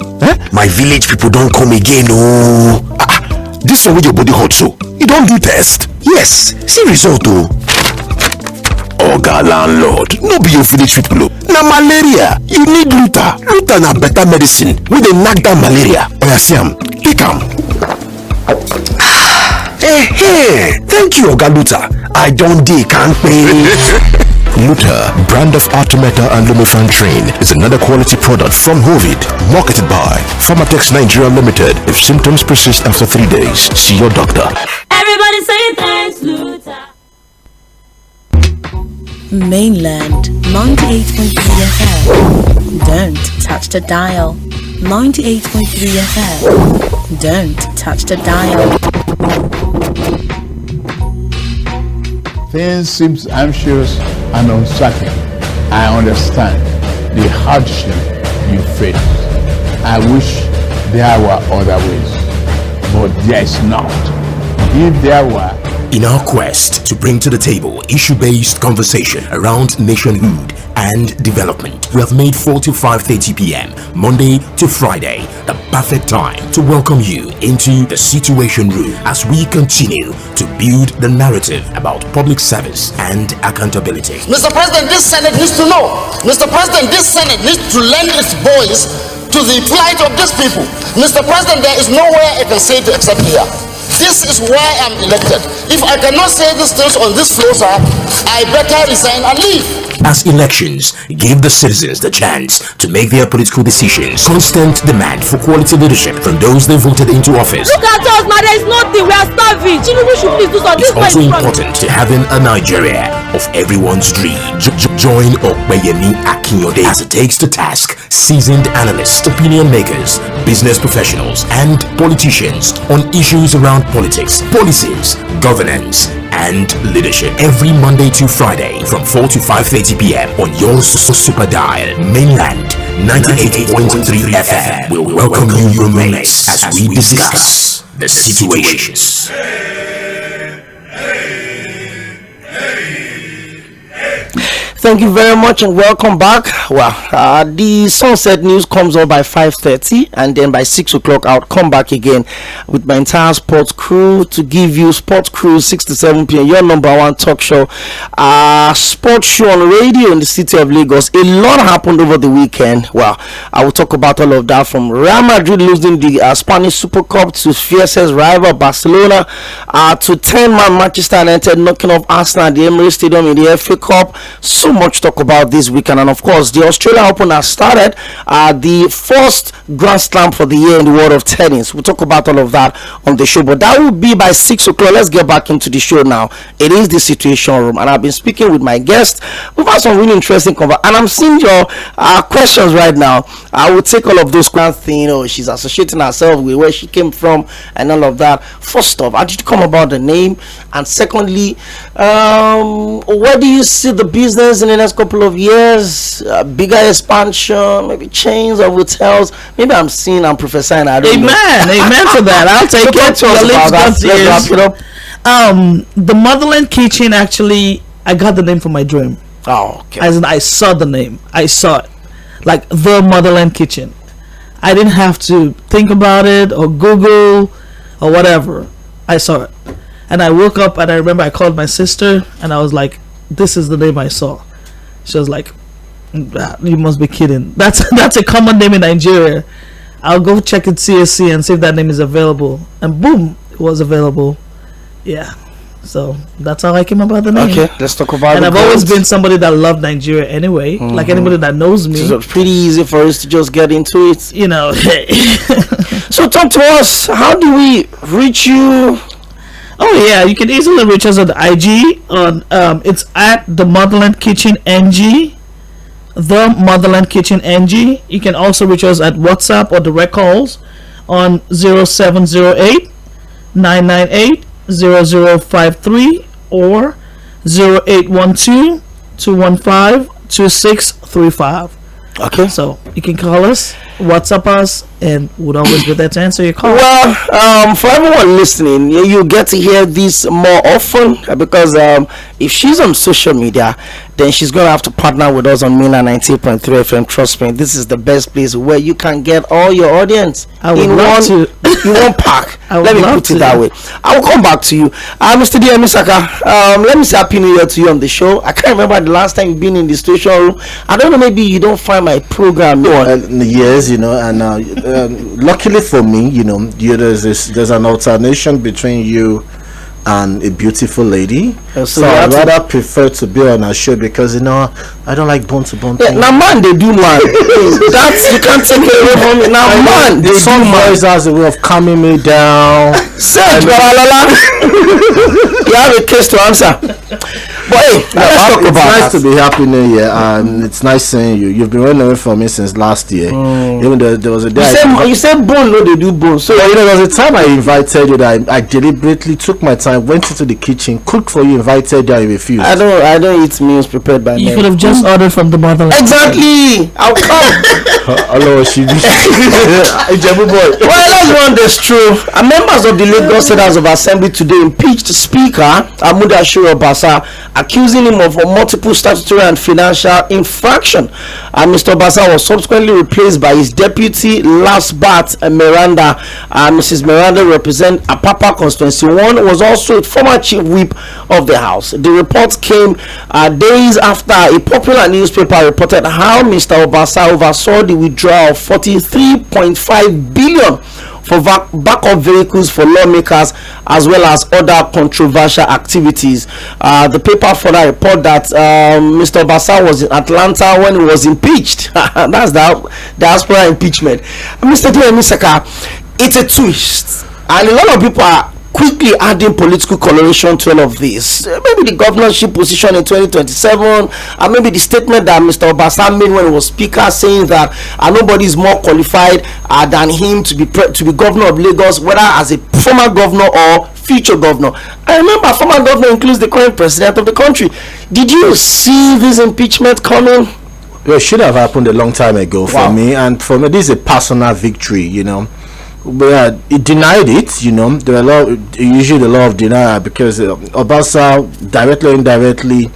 [SPEAKER 3] My village people don't come again oh. This one with your body hot so, you don't do test? Yes, see result oh. Oga landlord, no be your village people oh. Na malaria, you need Luta. Luta na better medicine wey dey knack down malaria. Oya see am, take am. Thank you Oga Luta. I don't dey kampe.
[SPEAKER 7] Luta, brand of Artemata and Lumefantrine, is another quality product from Hovid, marketed by Pharmatex Nigeria Limited. If symptoms persist after 3 days, see your doctor.
[SPEAKER 8] Everybody say thanks, Luta.
[SPEAKER 10] Mainland 98.3 FM. Don't touch the dial. 98.3 FM. Don't touch the dial.
[SPEAKER 11] Things seem anxious and uncertain. I understand the hardship you face. I wish there were other ways, but there is not. If there were,
[SPEAKER 3] In our quest to bring to the table issue-based conversation around nationhood and development, we have made 4 to 5:30 p.m. Monday to Friday the perfect time to welcome you into the Situation Room as we continue to build the narrative about public service and accountability.
[SPEAKER 12] Mr. President, this Senate needs to know. Mr. President, this Senate needs to lend its voice to the plight of these people. Mr. President, there is nowhere I can say it except here. This is why I'm elected. If I cannot say these things on this floor, sir, I better resign and leave.
[SPEAKER 3] As elections give the citizens the chance to make their political decisions, constant demand for quality leadership from those they voted into office.
[SPEAKER 8] Look at us, man, there is nothing. We are starving. Tinubu should please do something.
[SPEAKER 3] It's also important to having a Nigeria of everyone's dream. Join 괶 Akinyode as it takes to task seasoned analysts, opinion makers, business professionals, and politicians on issues around politics, policies, governance, and leadership every Monday to Friday from 4 to 5:30 p.m. on your super dial. Mainland 98.3 FM will welcome you your mates as we discuss the situations.
[SPEAKER 1] thank you very much and welcome back. Well, the sunset news comes up by 5:30 and then by 6 o'clock I'll come back again with my entire sports crew to give you Sports Crew 6 to 7 p.m. your number one talk show, sports show on radio in the city of Lagos. A lot happened over the weekend. Well, I will talk about all of that, from Real Madrid losing the Spanish Super Cup to fiercest rival Barcelona, to 10-man Manchester United knocking off Arsenal at the Emirates Stadium in the FA Cup. So much talk about this weekend, and of course the Australian Open has started, the first Grand Slam for the year in the world of tennis. We'll talk about all of that on the show, but that will be by 6 o'clock. Let's get back into the show now. It is the Situation Room, and I've been speaking with my guests. We've had some really interesting conversations, and I'm seeing your questions right now. I will take all of those questions. She's associating herself with where she came from and all of that. First off, how did you come about the name? And secondly, where do you see the business in the next couple of years? Bigger expansion, maybe chains of hotels. Maybe I'm prophesying. I don't know.
[SPEAKER 2] Amen to that. I'll take it.
[SPEAKER 1] Let's wrap it up.
[SPEAKER 2] The Motherland Kitchen, actually, I got the name from my dream.
[SPEAKER 1] Oh, okay.
[SPEAKER 2] As in, I saw the name. I saw it. Like the Motherland Kitchen. I didn't have to think about it or Google or whatever. I saw it. And I woke up and I remember I called my sister and I was like, this is the name I saw. She was like, you must be kidding. That's a common name in Nigeria. I'll go check at CSC and see if that name is available. And boom, it was available. Yeah. So that's how I came about the name.
[SPEAKER 1] Okay, let's talk about it.
[SPEAKER 2] And I've always been somebody that loved Nigeria anyway. Like anybody that knows me.
[SPEAKER 1] So it's pretty easy for us to just get into it. So talk to us. How do we reach you?
[SPEAKER 2] Oh yeah, you can easily reach us on the IG on it's at the Motherland Kitchen NG. The Motherland Kitchen NG. You can also reach us at WhatsApp or direct calls on 0708 998 0053 or 0812 215 2635.
[SPEAKER 1] Okay,
[SPEAKER 2] so you can call us, WhatsApp us, and we'd always be there to answer your call.
[SPEAKER 1] Well, for everyone listening, you get to hear this more often because if she's on social media, then she's going to have to partner with us on Mainland 98.3 FM. Trust me, this is the best place where you can get all your audience in one pack. Let me put it that way. I will come back to you. Mr. DM Misaka, let me say Happy New Year to you on the show. I can't remember the last time you've been in the station room. I don't know, maybe you don't find my program.
[SPEAKER 13] Yes, and luckily for me, there's an alternation between you and a beautiful lady. So I'd rather prefer to be on a show because I don't like bone to bone things.
[SPEAKER 1] Now man, they do man. That's, you can't take it away from me. Now man, they
[SPEAKER 13] some voice has a way of calming me down.
[SPEAKER 1] You have a case to answer. But hey, let's talk about
[SPEAKER 13] it. It's nice to be happy New Year, and it's nice seeing you. You've been running away from me since last year. Even though there was a day
[SPEAKER 1] you said bone, no, they do bone. So
[SPEAKER 13] there was a time I invited you that I deliberately took my time, went into the kitchen, cooked for you, invited you, and you refused.
[SPEAKER 1] I don't eat meals prepared by me.
[SPEAKER 2] You could have just ordered from the Motherland.
[SPEAKER 1] Exactly. I'll come.
[SPEAKER 13] Hello, she be boy.
[SPEAKER 1] Well, let's run this through. Members of the Lagos State House of Assembly today impeached Speaker Amudashiru Obasa, accusing him of multiple statutory and financial infraction. Mr. Obasa was subsequently replaced by his deputy last bat Miranda. Mrs. Miranda represents Apapa constituency 1, was also a former chief whip of the house. The report came days after a popular newspaper reported how Mr. Obasa oversaw the withdrawal of 43.5 billion for backup vehicles for lawmakers as well as other controversial activities. The paper further report that Mr. Obasa was in Atlanta when he was impeached. That's the diaspora impeachment. Mr. Misaka, it's a twist, and a lot of people are quickly adding political coloration to all of this. Maybe the governorship position in 2027, and maybe the statement that Mr. Obasa made when he was speaker, saying that nobody is more qualified than him to be governor of Lagos, whether as a former governor or future governor. I remember former governor includes the current president of the country. Did you see this impeachment coming?
[SPEAKER 13] Well, it should have happened a long time ago for me, and for me this is a personal victory, But it denied it, There are usually the law of denial because Obasa directly or indirectly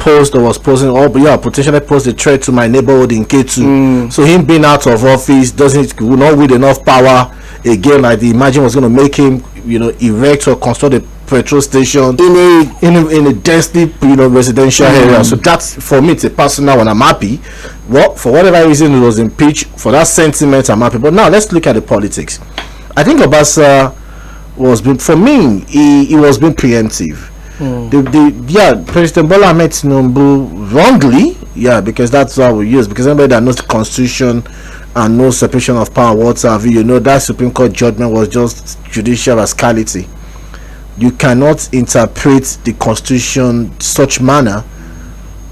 [SPEAKER 13] posed or was posing, potentially posed a threat to my neighborhood in K2. So him being out of office will not with enough power again. Like the imagine was going to make him, erect or construct a petrol station in a densely, residential area. So that's, for me, it's a personal one. I'm happy. Well, for whatever reason, it was impeached. For that sentiment, I'm happy. But now let's look at the politics. I think Obasa for me, he was being preemptive. President Bola Ahmed Tinubu wrongly, because that's how we use, because anybody that knows the constitution and no separation of power, what have you, that Supreme Court judgment was just judicial rascality. You cannot interpret the constitution such manner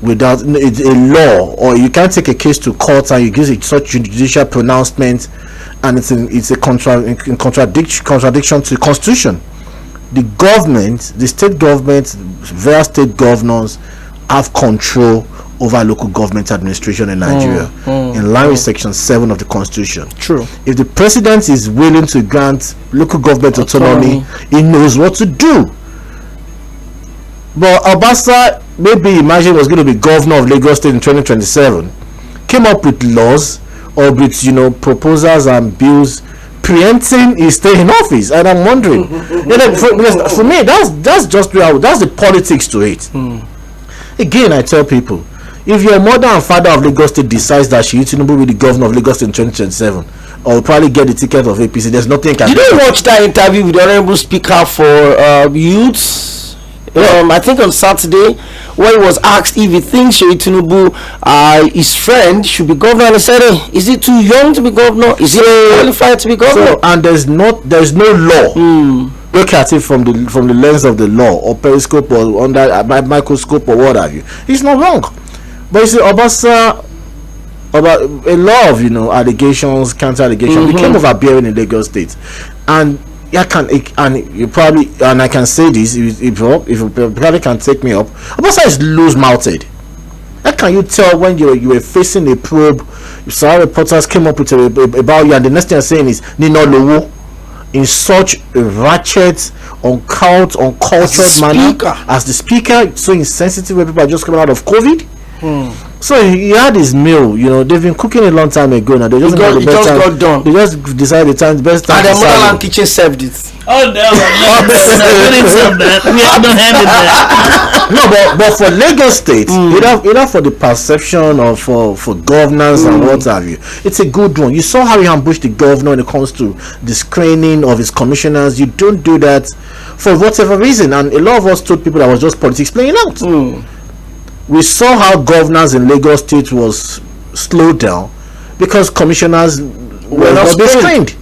[SPEAKER 13] without a law, or you can't take a case to court and you give it such judicial pronouncement, and it's a contradiction to the constitution. The government, the state government, various state governors have control over local government administration in Nigeria, in line with Section 7 of the Constitution.
[SPEAKER 1] True.
[SPEAKER 13] If the president is willing to grant local government autonomy, he knows what to do. But Obasa, maybe imagine was going to be governor of Lagos State in 2027, came up with laws or with proposals and bills preempting his stay in office, and I'm wondering, for me, that's just that's the politics to it. Again, I tell people, if your mother and father of Lagos State decides that Seyi Tinubu will be the governor of Lagos State in 2027, or will probably get the ticket of APC, there's nothing can.
[SPEAKER 1] Did you watch that interview with the Honorable Speaker for youths? I think on Saturday, where he was asked if he thinks Seyi Tinubu, his friend, should be governor, and he said, hey, is he too young to be governor? Is he qualified to be governor?
[SPEAKER 13] So, and there's no law. Look at it from the lens of the law, or periscope, or under a microscope, or what have you. It's not wrong. But you see, Obasa, about a lot of allegations, counter allegations became overbearing in Lagos State, and I can say this, if you probably can take me up, Obasa is loose-mouthed. How can you tell when you were facing a probe? Some reporters came up with about you, and the next thing you're saying is Nino Lowo, in such a ratchet, uncultured manner as the speaker, so insensitive when people are just coming out of COVID. So he had his meal, they've been cooking a long time ago now. They just got done. They just decided the best time.
[SPEAKER 1] And the motherland kitchen served it.
[SPEAKER 2] Oh no,
[SPEAKER 13] no, but for Lagos State, either for the perception or for governance and what have you, it's a good one. You saw how he ambushed the governor when it comes to the screening of his commissioners. You don't do that for whatever reason, and a lot of us told people that was just politics playing out. We saw how governance in Lagos State was slowed down because commissioners were not screened.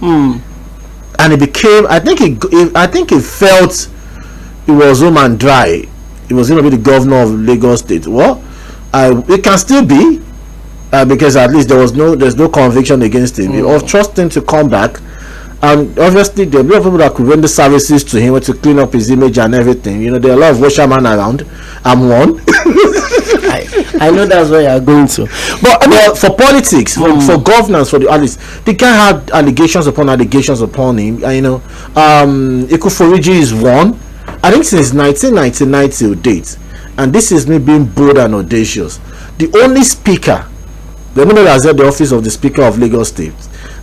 [SPEAKER 13] And it became, I think he felt it was home and dry. He was going to be the governor of Lagos State. Well, it can still be, because at least there's no conviction against him. Or trust him to come back. And obviously there are people that could render services to him to clean up his image and everything. There are a lot of washermen around. I'm one.
[SPEAKER 1] I know that's where you're going to.
[SPEAKER 13] But I mean, for politics, for governance, for at least the guy had allegations upon him. Ekuforiji is one. I think since 1999 till date, and this is me being bold and audacious. The only speaker, the nobody has held the office of the Speaker of Lagos State,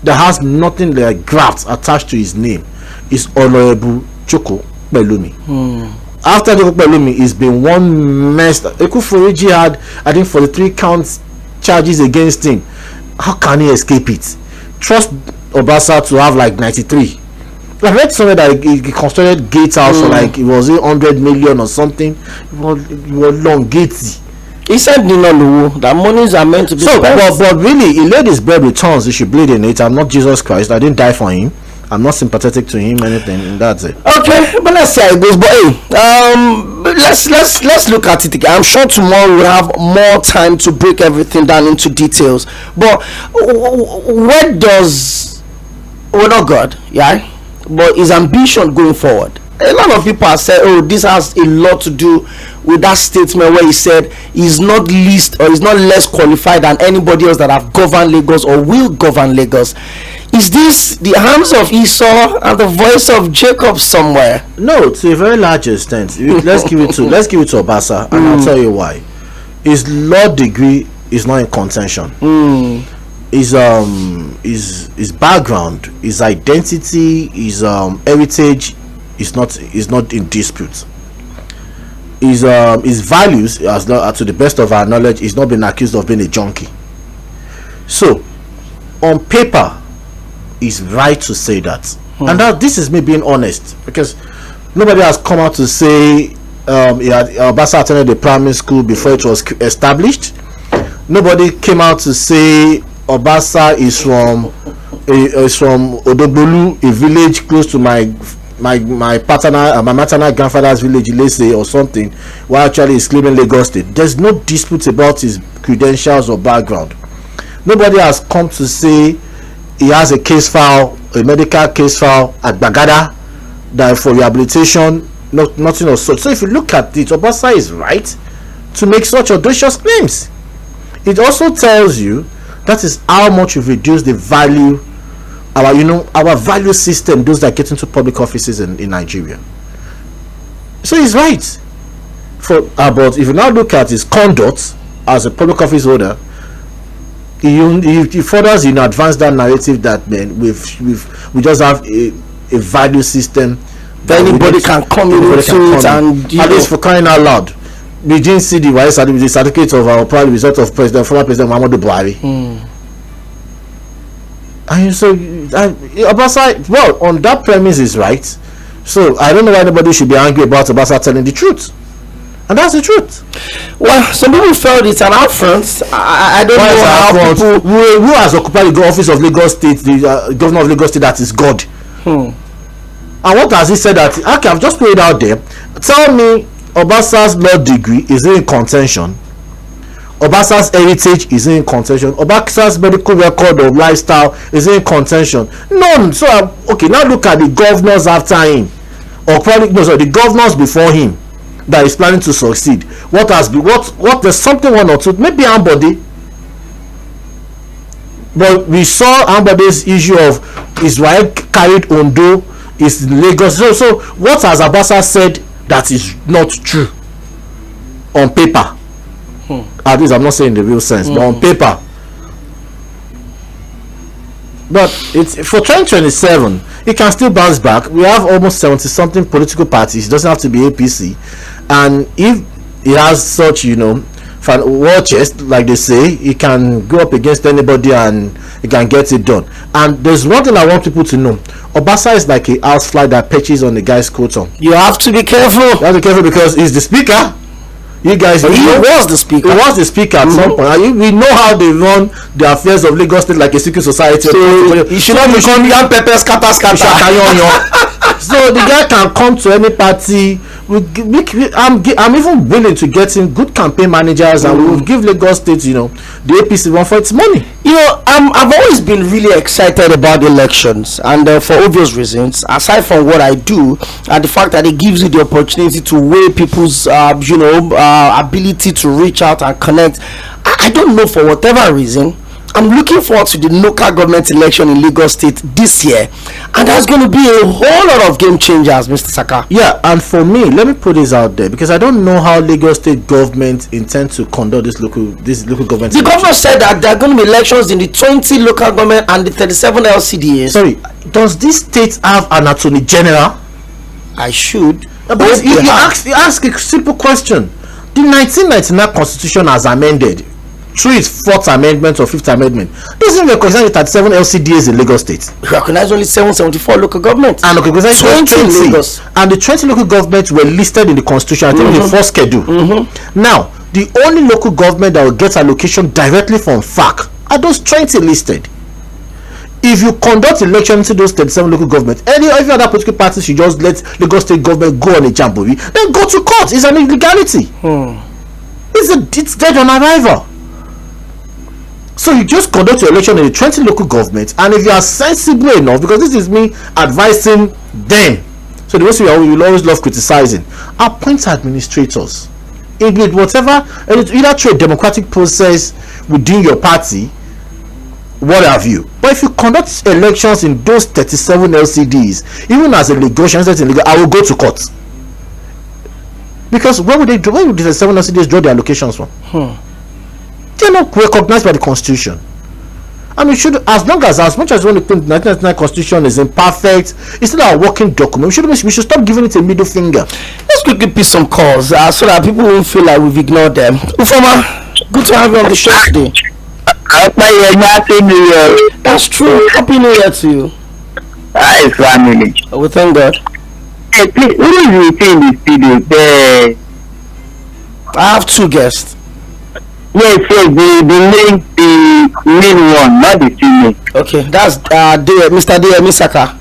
[SPEAKER 13] that has nothing like graft attached to his name, is Honorable Joko Belumi. After Joko Belumi, it's been one mess. Ekuforiji had, I think, 43 counts charges against him. How can he escape it? Trust Obasa to have like 93. I read somewhere that he constructed Gates House for like, it was 100 million or something. It was long Gatesy.
[SPEAKER 1] He said that monies are meant to be
[SPEAKER 13] spent. But really, he laid his bread with tongues. He should bleed in it. I'm not Jesus Christ. I didn't die for him. I'm not sympathetic to him, anything, and that's it.
[SPEAKER 1] Okay, but let's see how it goes. But hey, let's look at it again. I'm sure tomorrow we'll have more time to break everything down into details. But where does not God, but his ambition going forward? A lot of people have said, oh, this has a lot to do with that statement where he said he's not least or he's not less qualified than anybody else that have governed Lagos or will govern Lagos. Is this the hands of Esau and the voice of Jacob somewhere?
[SPEAKER 13] No, to a very large extent. Let's give it to Obasa, and I'll tell you why. his law degree is not in contention. His background, his identity, his heritage is not in dispute. His values, to the best of our knowledge, he's not been accused of being a junkie. So on paper, it's right to say that. And this is me being honest, because nobody has come out to say Obasa attended the primary school before it was established. Nobody came out to say Obasa is from Odogbolu, a village close to my maternal grandfather's village, Iḽesē or something, while actually he's claiming Lagos State. There's no dispute about his credentials or background. Nobody has come to say he has a case file, a medical case file at Bagada, that for rehabilitation, nothing of such. So if you look at it, Obasa is right to make such audacious claims. It also tells you that is how much we've reduced the value, our value system, those that get into public offices in Nigeria. So he's right. But if you now look at his conduct as a public office holder, he furthers advance that narrative that we just have a value system
[SPEAKER 1] that anybody can come into it, and
[SPEAKER 13] at least for crying out loud, we didn't see the certificate of our probably result of former President Muhammadu Buhari. And so Obasa, well, on that premise is right. So I don't know why anybody should be angry about Obasa telling the truth. And that's the truth.
[SPEAKER 1] Well, some people felt it's an affront. I don't know how people...
[SPEAKER 13] Who has occupied the office of Lagos State, the governor of Lagos State, that is God? And what has he said that... Okay, I've just put it out there. Tell me, Obasa's law degree is in contention. Obasa's heritage is in contention. Obasa's medical record of lifestyle is in contention. None. So, okay, now look at the governors after him. Or probably, no, sorry, the governors before him that is planning to succeed. What has been, what there's something one or two, maybe Ambode. But we saw Ambode's issue of Israel carried Ondo is Lagos. So what has Obasa said that is not true on paper? At least I'm not saying the real sense, but on paper. But it's for 2027, it can still bounce back. We have almost 70-something political parties. It doesn't have to be APC, and if he has such, war chest, like they say, he can go up against anybody and he can get it done. And there's one thing I want people to know: Obasa is like a housefly that perches on the guy's coat.
[SPEAKER 1] You have to be careful.
[SPEAKER 13] You have to be careful because he's the speaker. You guys,
[SPEAKER 1] he was the speaker.
[SPEAKER 13] He was the speaker at some point. We know how they run the affairs of Lagos State, like a secret society.
[SPEAKER 1] So he should not become young pepper scatter.
[SPEAKER 13] So the guy can come to any party. I'm even willing to get him good campaign managers, and we will give Lagos State, the APC one for its money.
[SPEAKER 1] I've always been really excited about elections, and for obvious reasons. Aside from what I do, and the fact that it gives you the opportunity to weigh people's, ability to reach out and connect. I don't know, for whatever reason, I'm looking forward to the local government election in Lagos State this year, and that's going to be a whole lot of game changers, Mr. Saka.
[SPEAKER 13] Yeah, and for me, let me put this out there, because I don't know how Lagos State government intends to conduct this local government.
[SPEAKER 1] The governor said that there are going to be elections in the 20 local government and the 37 LCDAs.
[SPEAKER 13] Sorry, does this state have an attorney general?
[SPEAKER 1] I should.
[SPEAKER 13] But you ask a simple question. The 1999 constitution has amended through its 4th amendment or 5th amendment. Doesn't recognize the 37 LCDAs in Lagos State.
[SPEAKER 1] Recognize only 774 local governments.
[SPEAKER 13] And recognize 20 Lagos. And the 20 local governments were listed in the constitution, I think, in the first schedule. Now, the only local government that will get allocation directly from FAC are those 20 listed. If you conduct elections to those 37 local governments, every other political party should just let Lagos State government go on a jamboree, then go to court. It's an illegality. It's dead on arrival. So you just conduct your election in the 20 local governments, and if you are sensible enough, because this is me advising them, so the most we will always love criticizing, appoint administrators. Include whatever, either through a democratic process within your party, what have you. But if you conduct elections in those 37 LCDs, even as a negotiation, I will go to court. Because where would they do? Where would the 7 cities draw their allocations from? They're not recognized by the constitution. And we should, as much as we want to think the 1999 constitution is imperfect, it's still our working document. We should stop giving it a middle finger.
[SPEAKER 1] Let's quickly pick some calls so that people won't feel like we've ignored them. Ufoma, good to have you on the show today.
[SPEAKER 14] Happy New Year.
[SPEAKER 1] That's true. Happy New Year to you.
[SPEAKER 14] Hi, family.
[SPEAKER 1] We thank God.
[SPEAKER 14] Hey, please, who is in the studio?
[SPEAKER 1] I have 2 guests.
[SPEAKER 14] Yes, the main one, not the female.
[SPEAKER 1] Okay, that's Mr. D.M. Saka.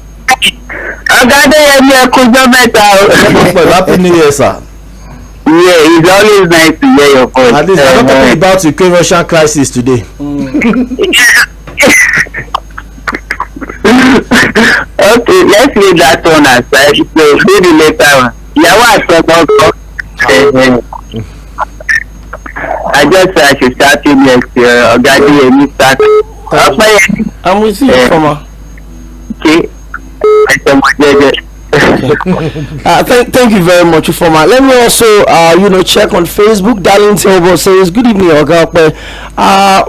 [SPEAKER 13] Happy New Year, sir.
[SPEAKER 14] Yeah, it's always nice to hear your voice.
[SPEAKER 13] At least I'm not talking about the Cᴏ crisis today.
[SPEAKER 14] Okay, let's leave that one aside. So, maybe later on. I just I should start in next year.
[SPEAKER 1] I'm with you, Foma.
[SPEAKER 14] Okay.
[SPEAKER 1] Thank you very much, Ufoma. Let me also, check on Facebook. Darlington Obo says, "Good evening, Oga.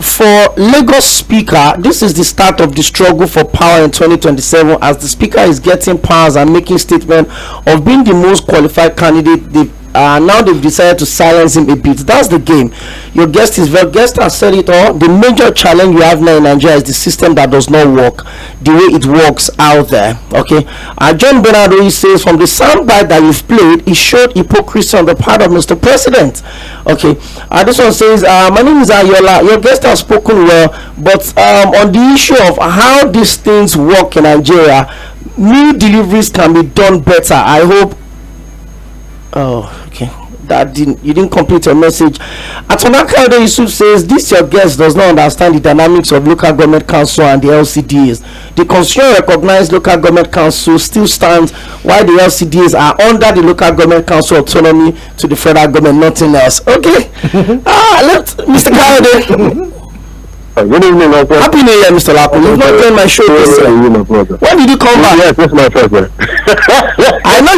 [SPEAKER 1] For Lagos Speaker, this is the start of the struggle for power in 2027, as the Speaker is getting powers and making statement of being the most qualified candidate. Now they've decided to silence him a bit. That's the game. Your guest has said it all. The major challenge we have now in Nigeria is the system that does not work the way it works out there. Okay. John Bernardo says, from the soundbite that you've played, it showed hypocrisy on the part of Mr. President. Okay. This one says, my name is Ayola. Your guest has spoken well, but on the issue of how these things work in Nigeria, new deliveries can be done better. I hope. Oh, okay. You didn't complete your message. Atonaka Yusuf says, this your guest does not understand the dynamics of local government council and the LCDs. The constitution recognized local government council still stands, while the LCDs are under the local government council autonomy to the federal government, nothing else. Okay. Mr. Kayode.
[SPEAKER 15] Good evening, my friend.
[SPEAKER 1] Happy New Year, Mr. Lapo. You've not done my show this year. When did you come back?
[SPEAKER 15] Yes, that's my first one.
[SPEAKER 1] I know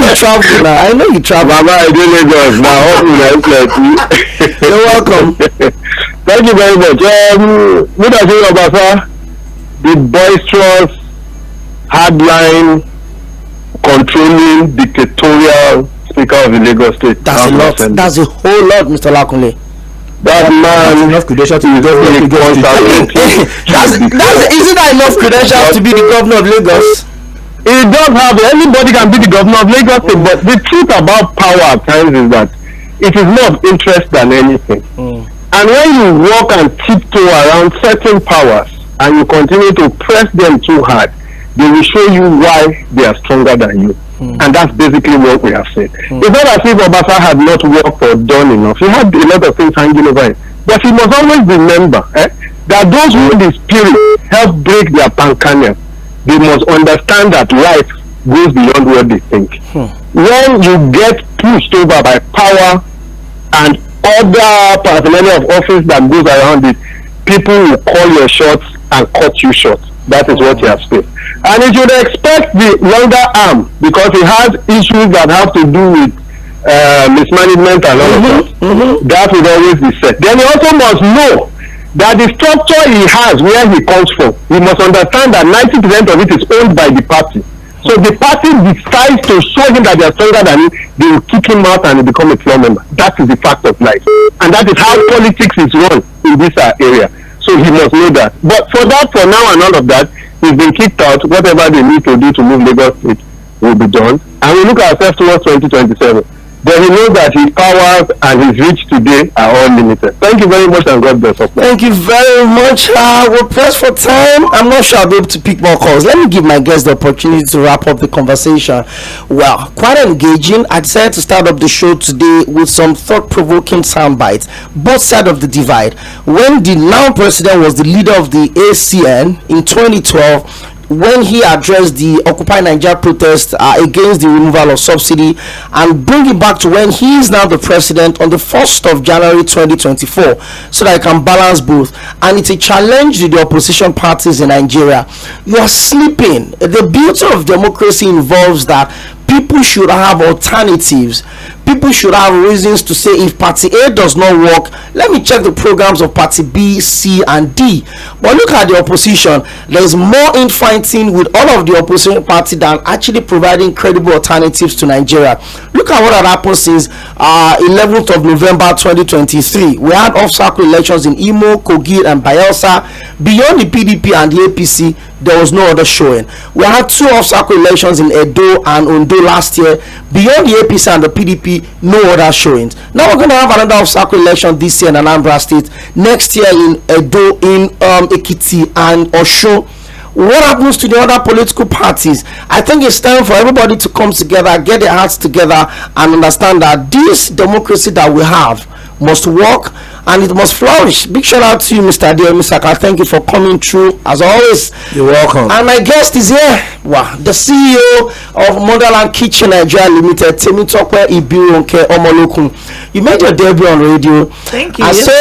[SPEAKER 1] you travel now.
[SPEAKER 15] Mama, I do Lagos now.
[SPEAKER 1] You're welcome.
[SPEAKER 15] Thank you very much. What I think about the boisterous, hardline, controlling, dictatorial Speaker of the Lagos State.
[SPEAKER 1] That's a lot. That's a whole lot, Mr. Lakunle.
[SPEAKER 15] That man
[SPEAKER 13] enough credentials to be governor of Lagos.
[SPEAKER 1] Isn't that enough credentials to be the governor of Lagos?
[SPEAKER 15] It does have. Anybody can be the governor of Lagos State, but the truth about power at times is that it is more of interest than anything. And when you walk and tiptoe around certain powers and you continue to press them too hard, they will show you why they are stronger than you. And that's basically what we have seen. It's not as if Obasa had not worked or done enough. He had a lot of things hanging over him. But he must always remember that those who in the spirit help break their pancanias, they must understand that life goes beyond what they think. When you get pushed over by power and other paraphernalia of office that goes around it, people will call your shots and cut you short. That is what he has faced. And he should expect the longer arm, because he has issues that have to do with mismanagement and all of that. That will always be set. Then he also must know that the structure he has, where he comes from, he must understand that 90% of it is owned by the party. So the party decides to show him that they are stronger than him, they will kick him out and he become a floor member. That is the fact of life. And that is how politics is run in this area. So he must know that. But for now and all of that, he's been kicked out. Whatever they need to do to move Lagos State will be done. And we look at ourselves towards 2027. But he knows that his powers and his reach today are all limited. Thank you very much, and God bless us.
[SPEAKER 1] Thank you very much. We're pressed for time. I'm not sure I'll be able to pick more calls. Let me give my guests the opportunity to wrap up the conversation. Well, quite engaging. I decided to start up the show today with some thought-provoking sound bites, both sides of the divide. When the now president was the leader of the ACN in 2012, when he addressed the Occupy Nigeria protest against the removal of subsidy, and bring it back to when he is now the president on the 1st of January 2024, so that I can balance both. And it's a challenge to the opposition parties in Nigeria. You are sleeping. The beauty of democracy involves that people should have alternatives. People should have reasons to say, if party A does not work, let me check the programs of party B, C, and D. But look at the opposition. There is more infighting with all of the opposition party than actually providing credible alternatives to Nigeria. Look at what had happened since 11th of November 2023. We had off-cycle elections in Imo, Kogi, and Bayelsa. Beyond the PDP and the APC, there was no other showing. We had 2 off-cycle elections in Edo and Ondo last year. Beyond the APC and the PDP, no other showings. Now we're going to have another off-cycle election this year in Anambra State. Next year in Edo, in Ekiti, and Osun. What happens to the other political parties? I think it's time for everybody to come together, get their hearts together, and understand that this democracy that we have must work and it must flourish. Big shout out to you, Mr. Adeomi Saka. Thank you for coming through as always.
[SPEAKER 13] You're welcome.
[SPEAKER 1] And my guest is here. Wow, the CEO of Motherland Kitchen Nigeria Limited, Tᴏɪᴛᴛᴇʀ Mṛᴏᴏᴜ. You made your debut on radio.
[SPEAKER 2] Thank you.
[SPEAKER 1] And
[SPEAKER 2] yes,
[SPEAKER 1] so,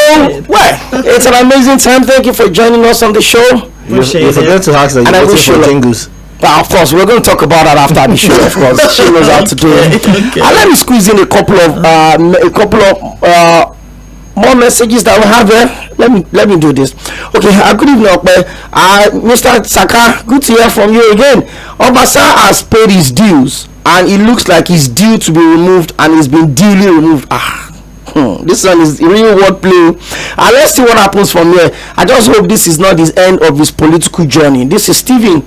[SPEAKER 1] well, it's an amazing time. Thank you for joining us on the show.
[SPEAKER 13] You forget to ask that you're waiting for jingles.
[SPEAKER 1] Of course, we're going to talk about that after the show. Of course, she knows how to do it. Okay. And let me squeeze in a couple of more messages that we have here. Let me do this. Okay, good evening, Mr. Saka. Good to hear from you again. Obasa has paid his dues, and it looks like he's due to be removed, and he's been duly removed. This one is real wordplay. And let's see what happens from here. I just hope this is not the end of his political journey. This is Stephen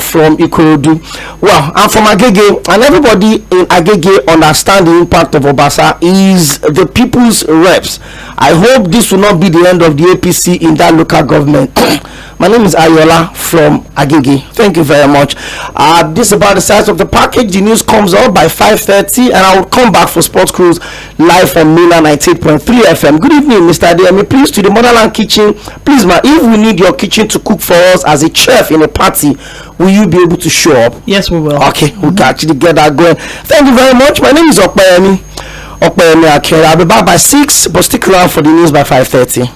[SPEAKER 1] from Ikorodu. Well, I'm from Agege, and everybody in Agege understand the impact of Obasa is the people's reps. I hope this will not be the end of the APC in that local government. My name is Ayola from Agege. Thank you very much. This is about the size of the package. The news comes out by 5:30, and I will come back for Sports Cruise live from Mila 98.3 FM. Good evening, Mr. Adeomi. Please, to the Motherland Kitchen. Please, ma, if we need your kitchen to cook for us as a chef in a party, will you be able to show up?
[SPEAKER 2] Yes, we will.
[SPEAKER 1] Okay, we can actually get that going. Thank you very much. My name is Okpayemi Akera. I'll be back by 6, but stick around for the news by 5:30.